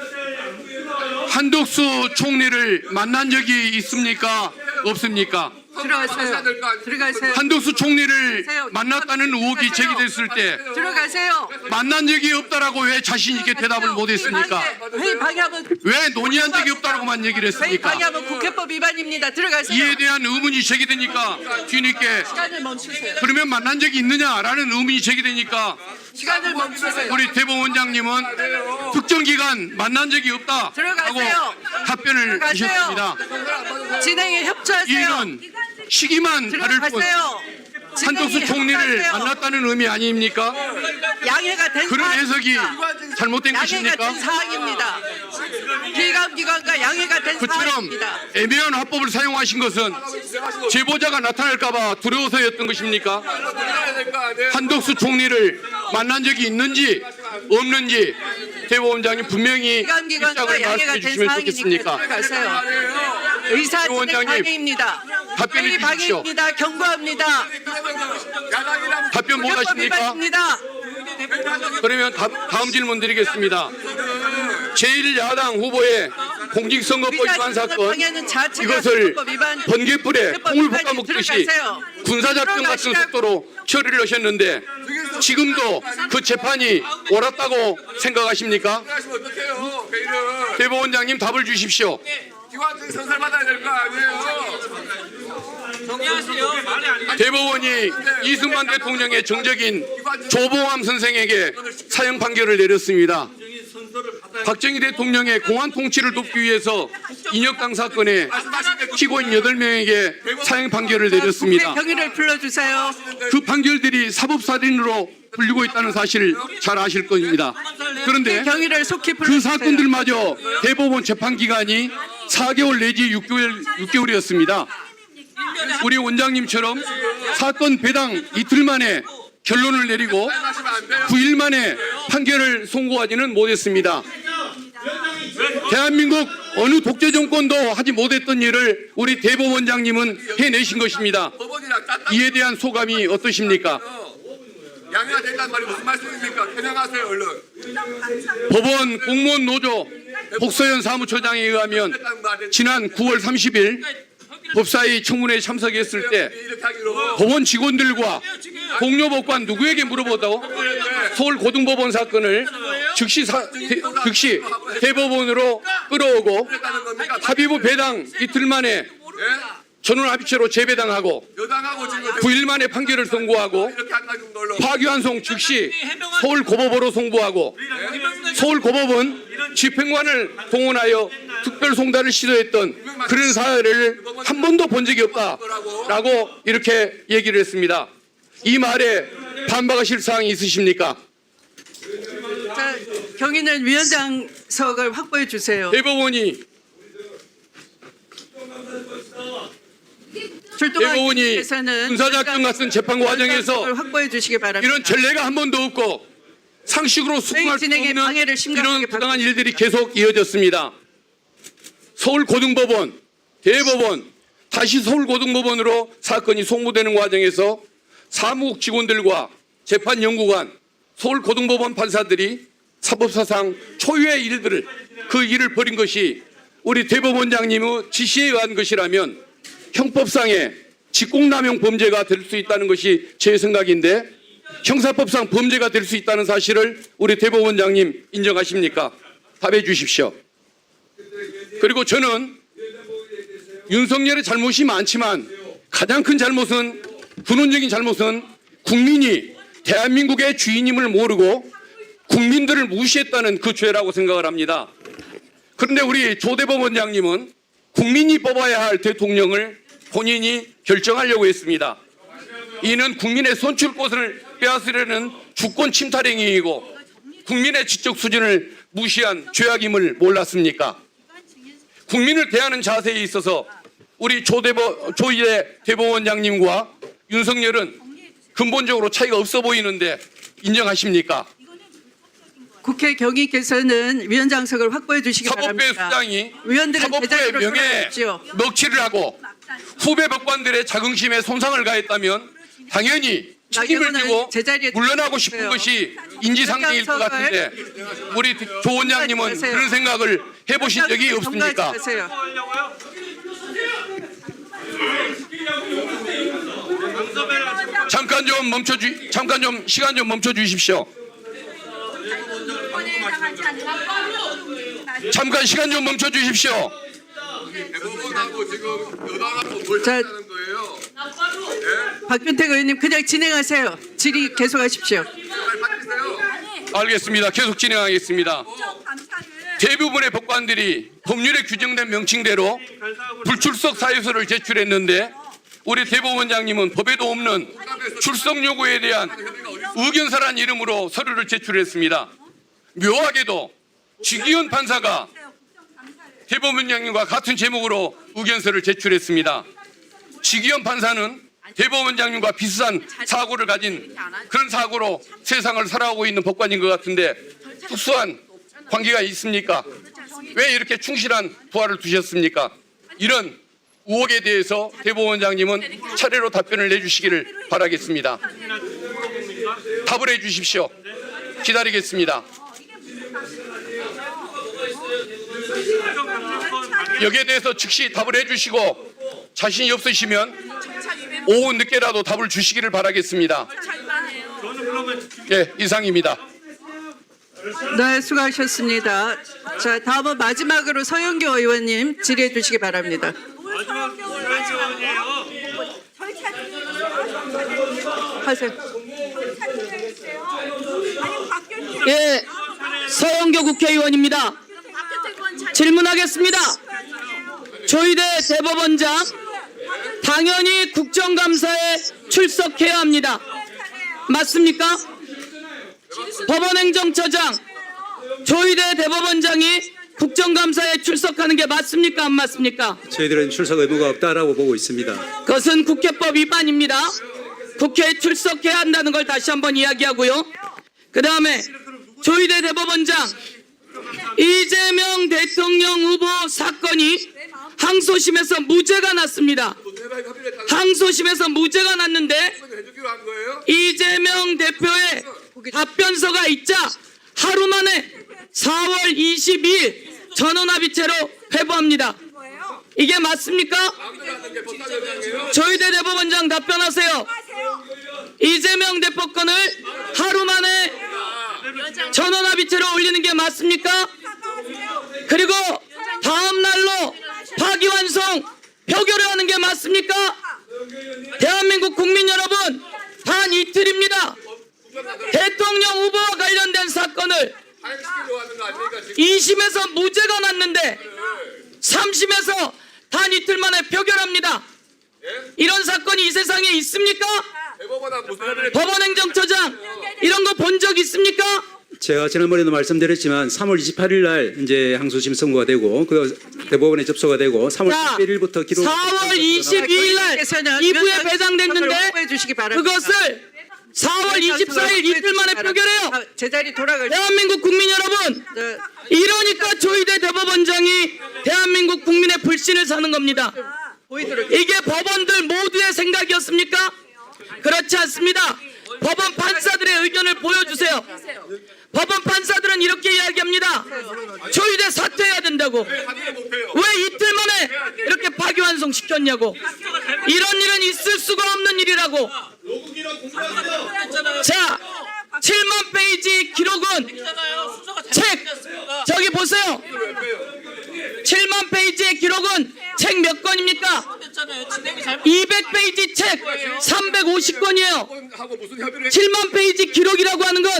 한덕수 총리를 만난 적이 있습니까? 없습니까? 들어가세요. 들어가세요. 한덕수 총리를 만났다는 의혹이 제기됐을 때 들어가세요. 만난 적이 없다라고 왜 자신 있게 대답을 못했습니까? 회의 방해하면 왜 논의한 적이 없다라고만 얘기를 회의 했습니까? 방해하면 국회법 위반입니다. 들어가세요. 이에 대한 의문이 제기되니까 뒤늦게 시간을 멈추세요. 그러면 만난 적이 있느냐라는 의문이 제기되니까 시간을 멈추세요. 우리 대법원장님은 특정 기간 만난 적이 없다라고 들어가세요. 답변을 들어가세요. 주셨습니다. 진행에 협조하세요. 이는 시기만 다를 뿐 들어가세요. 한덕수 진행에 총리를 협조하세요. 만났다는 의미 아닙니까? 양해가 된 그런 해석이 사항입니다. 잘못된 양해가 것입니까? 된 사항입니다. 기관과 양해가 된 그처럼 사항입니다. 애매한 화법을 사용하신 것은 제보자가 나타날까봐 두려워서였던 것입니까? 한덕수 총리를 만난 적이 있는지 없는지 대법원장님 분명히 기관과 입장을 양해가 말씀해 된 주시면 사항이니까 좋겠습니까? 들어가세요. 의사 진행 의원장님, 방해입니다. 답변해 회의 주십시오. 방해입니다. 경고합니다. 답변 못 국회법 하십니까? 위반입니다. 그러면 다음 질문 드리겠습니다. 제1야당 후보의 공직선거법 위반 사건 방해는 자체가 이것을 국회법 위반, 번개불에 국회법 콩을 위반이 볶아 먹듯이 들어가세요. 군사작전 같은 들어가시라고. 속도로 처리를 하셨는데 지금도 그 재판이 옳았다고 생각하십니까? 대법원장님 답을 주십시오. 기관적인 선설 받아야 될 거 아니에요. 대법원이 이승만 대통령의 정적인 조봉암 선생에게 사형 판결을 내렸습니다. 박정희 대통령의 공안 통치를 돕기 위해서 인혁당 사건에 피고인 8명에게 사형 판결을 내렸습니다. 국회 경위를 불러주세요. 그 판결들이 사법살인으로 불리고 있다는 사실을 잘 아실 겁니다. 그런데 경위를 속히 그 불러주세요. 사건들마저 대법원 재판 기간이 4개월 내지 6개월이었습니다. 우리 원장님처럼 사건 배당 이틀 만에 결론을 내리고 9일 만에 판결을 선고하지는 못했습니다. 대한민국 어느 독재 정권도 하지 못했던 일을 우리 대법원장님은 해내신 것입니다. 이에 대한 소감이 어떠십니까? 양해가 된다는 말이 무슨 말씀입니까? 해명하세요 얼른. 법원 공무원 노조 복서현 사무처장에 의하면 지난 9월 30일 법사위 청문회에 참석했을 때 법원 직원들과 동료법관 누구에게 물어보다고 서울고등법원 사건을 즉시 대법원으로 끌어오고 합의부 배당 이틀 만에 전원합의체로 재배당하고 여당하고 지금 9일 만에 판결을 선고하고 이렇게 한다는 걸로 파기환송 즉시 서울고법으로 송부하고 서울고법은 집행관을 동원하여 특별송달을 시도했던 그런 사례를 한 번도 본 적이 없다라고 이렇게 얘기를 했습니다. 이 말에 반박하실 사항이 있으십니까? 자, 경위는 위원장석을 확보해 주세요. 대법원이 출동한 대법원이 위원장께서는 군사작전 같은 재판 과정에서 위원장석을 확보해 주시기 바랍니다. 이런 전례가 한 번도 없고 상식으로 수긍할 수 진행에 방해를 없는 심각하게 이런 부당한 일들이 계속 이어졌습니다. 서울고등법원, 대법원, 다시 서울고등법원으로 사건이 송부되는 과정에서 사무국 직원들과 재판연구관, 서울고등법원 판사들이 사법사상 초유의 일들을 그 일을 벌인 것이 우리 대법원장님의 지시에 의한 것이라면 형법상의 직공남용 범죄가 될 수 있다는 것이 제 생각인데 형사법상 범죄가 될 수 있다는 사실을 우리 대법원장님 인정하십니까? 답해 주십시오. 그리고 저는 윤석열의 잘못이 많지만 가장 큰 잘못은 근원적인 잘못은 국민이 대한민국의 주인임을 모르고 국민들을 무시했다는 그 죄라고 생각을 합니다. 그런데 우리 조 대법원장님은 국민이 뽑아야 할 대통령을 본인이 결정하려고 했습니다. 이는 국민의 선출권을 빼앗으려는 주권 침탈 행위이고 국민의 지적 수준을 무시한 죄악임을 몰랐습니까? 국민을 대하는 자세에 있어서 우리 조희대 대법원장님과 윤석열은 근본적으로 차이가 없어 보이는데 인정하십니까? 국회 경위께서는 위원장석을 확보해 주시기 사법부의 바랍니다. 수장이 위원들은 사법부의 제자리로 명예에 돌아가십시오. 먹칠을 하고 후배 법관들의 자긍심에 손상을 가했다면 당연히 책임을 지고 제자리에 물러나고 싶은 것이 인지상정일 것 같은데 우리 조 원장님은 그런 생각을 해보신 적이 없습니까? 통과하세요. 잠깐 좀 시간 좀 멈춰 주십시오. 잠깐 시간 좀 멈춰 주십시오. 대법원하고 지금 여당하고 뭘 자, 하는 거예요? 박균택 의원님 그냥 진행하세요. 질의 계속하십시오. 빨리 바뀌세요. 알겠습니다. 계속 진행하겠습니다. 대부분의 법관들이 법률에 규정된 명칭대로 불출석 사유서를 제출했는데 우리 대법원장님은 법에도 없는 출석 요구에 대한 의견서란 이름으로 서류를 제출했습니다. 묘하게도 지기현 판사가 대법원장님과 같은 제목으로 의견서를 제출했습니다. 지기현 판사는 대법원장님과 비슷한 사고를 가진 그런 사고로 세상을 살아오고 있는 법관인 것 같은데 특수한 관계가 있습니까? 왜 이렇게 충실한 부하를 두셨습니까? 이런 의혹에 대해서 대법원장님은 차례로 답변을 내주시기를 바라겠습니다. 답을 해주십시오. 기다리겠습니다. 여기에 대해서 즉시 답을 해주시고 자신이 없으시면 오후 늦게라도 답을 주시기를 바라겠습니다. 예, 이상입니다. 네, 수고하셨습니다. 자, 다음은 마지막으로 서영교 의원님 질의해 주시기 바랍니다. 하세요. 예, 서영교 국회의원입니다. 질문하겠습니다. 조희대 대법원장 당연히 국정감사에 출석해야 합니다. 맞습니까? 법원행정처장 조희대 대법원장이 국정감사에 출석하는 게 맞습니까? 안 맞습니까? 저희들은 출석 의무가 없다라고 보고 있습니다. 그것은 국회법 위반입니다. 국회에 출석해야 한다는 걸 다시 한번 이야기하고요. 그 다음에 조희대 대법원장 이재명 대통령 후보 사건이 항소심에서 무죄가 났습니다. 항소심에서 무죄가 났는데 이재명 대표의 답변서가 있자 하루 만에 4월 22일 전원합의체로 회부합니다. 이게 맞습니까? 조희대 대법원장 답변하세요. 이재명 대표 건을 하루 만에 전원합의체로 올리는 게 맞습니까? 그리고 다음 날로 파기환송 표결을 하는 게 맞습니까? 대한민국 국민 여러분, 단 이틀입니다. 대통령 후보와 관련된 사건을 2심에서 무죄가 났는데 3심에서 단 이틀 만에 표결합니다. 이런 사건이 이 세상에 있습니까? 법원행정처장 이런 거 본 적 있습니까? 제가 지난번에도 말씀드렸지만 3월 28일 날 이제 항소심 선고가 되고 그 대법원에 접수가 되고 3월 11일부터 기록 4월 22일 날 2부에 배당됐는데 그것을 4월 24일 이틀 만에 표결해요. 제자리 돌아갈 대한민국 국민 여러분, 이러니까 조희대 대법원장이 대한민국 국민의 불신을 사는 겁니다. 이게 법원들 모두의 생각이었습니까? 그렇지 않습니다. 법원 판사들의 의견을 보여주세요. 법원 판사들은 이렇게 이야기합니다. 조희대 사퇴해야 된다고. 왜 이틀 만에 이렇게 파기환송시켰냐고. 이런 일은 있을 수가 없는 일이라고. 자, 7만 페이지 기록은 책 저기 보세요. 7만 페이지의 기록은 책 몇 권입니까? 200페이지 책 350권이에요. 7만 페이지 기록이라고 하는 건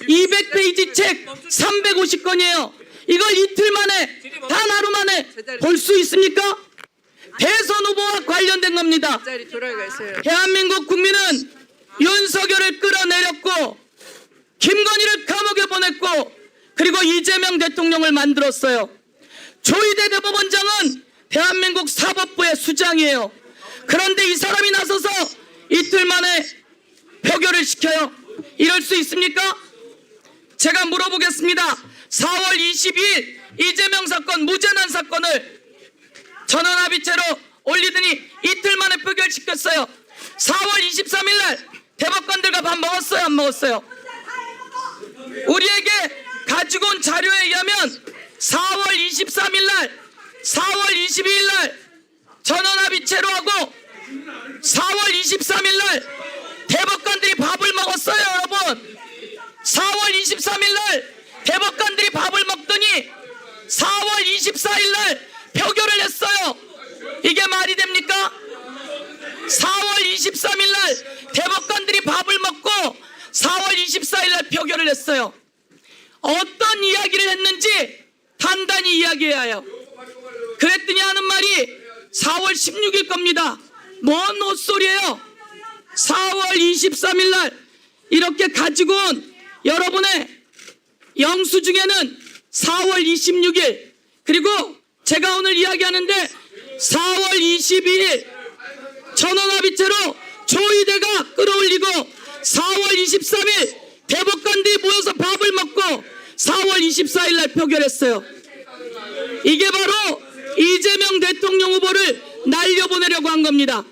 200페이지 책 350권이에요. 이걸 이틀 만에 단 하루 만에 볼 수 있습니까? 대선 후보와 관련된 겁니다. 자리 돌아가 있어요. 대한민국 국민은 윤석열을 끌어내렸고 김건희를 감옥에 보냈고 그리고 이재명 대통령을 만들었어요. 조희대 대법원장은 대한민국 사법부의 수장이에요. 그런데 이 사람이 나서서 이틀 만에 표결을 시켜요. 이럴 수 있습니까? 제가 물어보겠습니다. 4월 22일 이재명 사건 무죄난 사건을 전원합의체로 올리더니 이틀 만에 표결시켰어요. 4월 23일 날 대법관들과 밥 먹었어요? 안 먹었어요? 우리에게 가지고 온 자료에 의하면 4월 23일 날 4월 22일 날 전원합의체로 하고 4월 23일 날 대법관들이 밥을 먹었어요, 여러분. 4월 23일 날 대법관들이 밥을 먹더니 4월 24일 날 표결을 했어요. 이게 말이 됩니까? 4월 23일 날 대법관들이 밥을 먹고 4월 24일 날 표결을 했어요. 어떤 이야기를 했는지 단단히 이야기해야 해요. 그랬더니 하는 말이 4월 16일 겁니다. 뭔 헛소리예요? 4월 23일 날 이렇게 가지고 온 여러분의 영수증에는 4월 26일 그리고 제가 오늘 이야기하는데 4월 22일 전원합의체로 조희대가 끌어올리고 4월 23일 대법관들이 모여서 밥을 먹고 4월 24일 날 표결했어요. 이게 바로 이재명 대통령 후보를 날려보내려고 한 겁니다.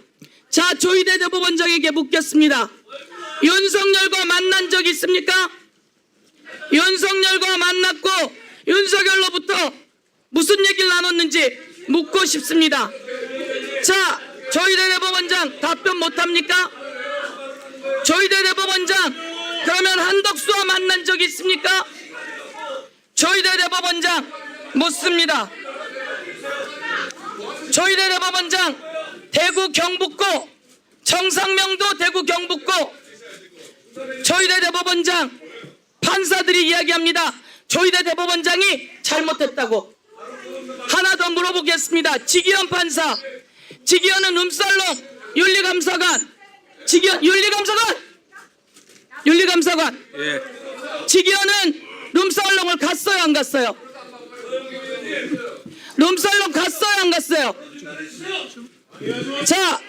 자, 조희대 대법원장에게 묻겠습니다. 윤석열과 만난 적 있습니까? 윤석열과 만났고 윤석열로부터 무슨 얘기를 나눴는지 묻고 싶습니다. 자, 조희대 대법원장 답변 못합니까? 조희대 대법원장 그러면 한덕수와 만난 적 있습니까? 조희대 대법원장 묻습니다. 조희대 대법원장 대구 경북고 정상명도 대구 경북고 조희대 대법원장 판사들이 이야기합니다. 조희대 대법원장이 잘못했다고. 하나 더 물어보겠습니다. 지기현 판사, 지기현은 룸살롱 윤리감사관, 지기현 윤리감사관, 지기현은 룸살롱을 갔어요, 안 갔어요? 룸살롱 갔어요, 안 갔어요? 자,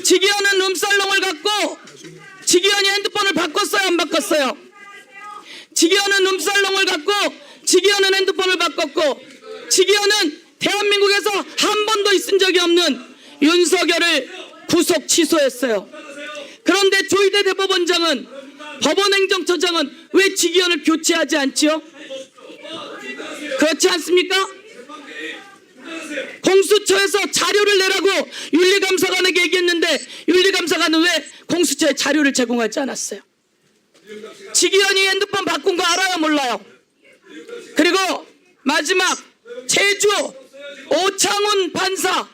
지기현은 룸살롱을 갔고 지기현이 핸드폰을 바꿨어요, 안 바꿨어요? 지기현은 룸살롱을 갔고 지기현은 핸드폰을 바꿨고 지기현은 대한민국에서 한 번도 있은 적이 없는 윤석열을 구속 취소했어요. 그런데 조희대 대법원장은 법원행정처장은 왜 지기현을 교체하지 않지요? 그렇지 않습니까? 공수처에서 자료를 내라고 윤리감사관에게 얘기했는데 윤리감사관은 왜 공수처에 자료를 제공하지 않았어요? 지기현이 핸드폰 바꾼 거 알아요, 몰라요? 그리고 마지막 제주 오창훈 판사,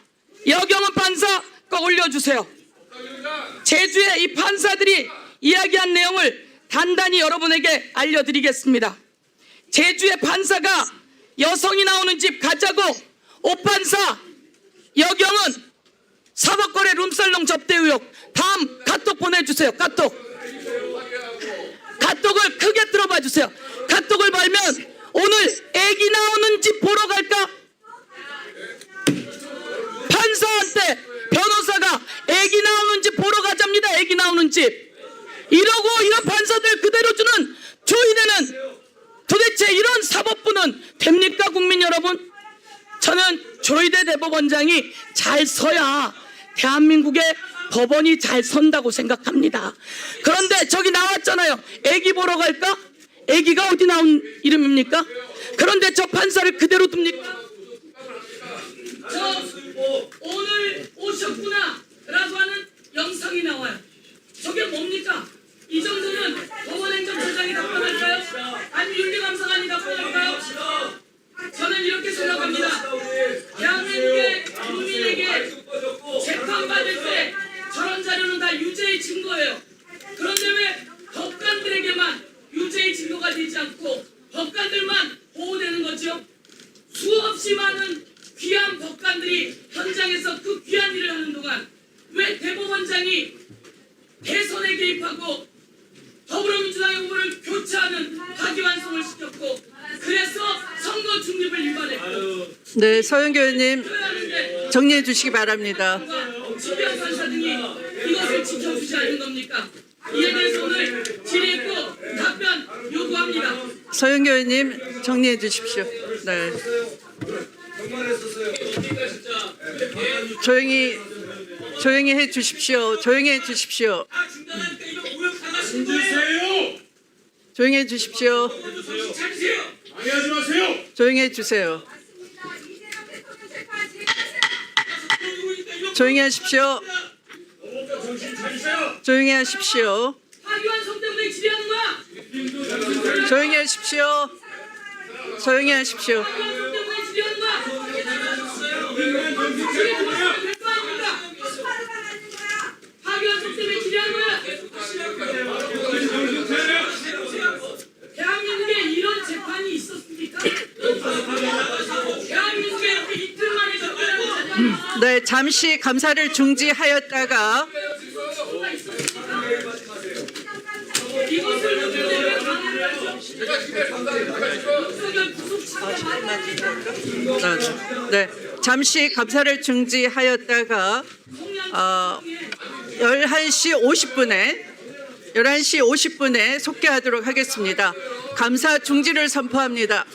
여경은 판사 거 올려주세요. 제주의 이 판사들이 이야기한 내용을 단단히 여러분에게 알려드리겠습니다. 제주의 판사가 여성이 나오는 집 가자고 오판사 여경은 사법거래 룸살롱 접대 의혹. 다음 카톡 보내주세요. 카톡을 크게 들어봐 주세요. 카톡을 보면 오늘 애기 나오는 집 보러 갈까? 판사한테 변호사가 애기 나오는 집 보러 가자입니다. 애기 나오는 집. 이러고 이런 판사들 그대로 주는 조희대는 도대체 이런 사법부는 됩니까, 국민 여러분? 저는 조희대 대법원장이 잘 서야 대한민국의 법원이 잘 선다고 생각합니다. 그런데 저기 나왔잖아요. 애기 보러 갈까? 애기가 어디 나온 이름입니까? 그런데 저 판사를 그대로 둡니까? 오늘 오셨구나 라고 하는 영상이 나와요. 저게 뭡니까? 이 정도는 법원행정처장이 답변할까요? 아니면 윤리감사관이 답변할까요? 저는 이렇게 생각합니다. 대한민국의 국민에게 재판받을 때 저런 자료는 다 유죄의 증거예요. 그런데 왜 법관들에게만 유죄의 증거가 되지 않고 법관들만 보호되는 거죠? 수없이 많은 귀한 법관들이 현장에서 그 귀한 일을 하는 동안 왜 대법원장이 대선에 개입하고 더불어민주당의 후보를 교체하는 파기환송을 시켰고 그래서 선거 중립을 위반했고 네, 서영교 의원님 정리해 주시기 바랍니다. 지명 판사 등이 이것을 지켜주지 않는 겁니까? 이에 대해서 오늘 질의했고 답변 요구합니다. 서영교 의원님 정리해 주십시오. 네. 조용히 해 주십시오. 조용히 해 주십시오. 조용히 해 주십시오. 조용히 해 주세요. 조용히 하십시오. 조용히 하십시오. 파기환송 때문에 질의하는 거야. 조용히 하십시오. 조용히 하십시오. 파기환송 때문에 질의하는 거야. 파기환송 때문에 질의하는 거야. 대한민국에 이런 재판이 있었습니까? 대한민국에 이렇게 이틀 만에 접근하는 재판이 있었습니까? 네, 잠시 감사를 중지하였다가 이것을 문제로 왜 방해를 하죠? 네, 잠시 감사를 중지하였다가 11시 50분에 속개하도록 하겠습니다. 감사 중지를 선포합니다.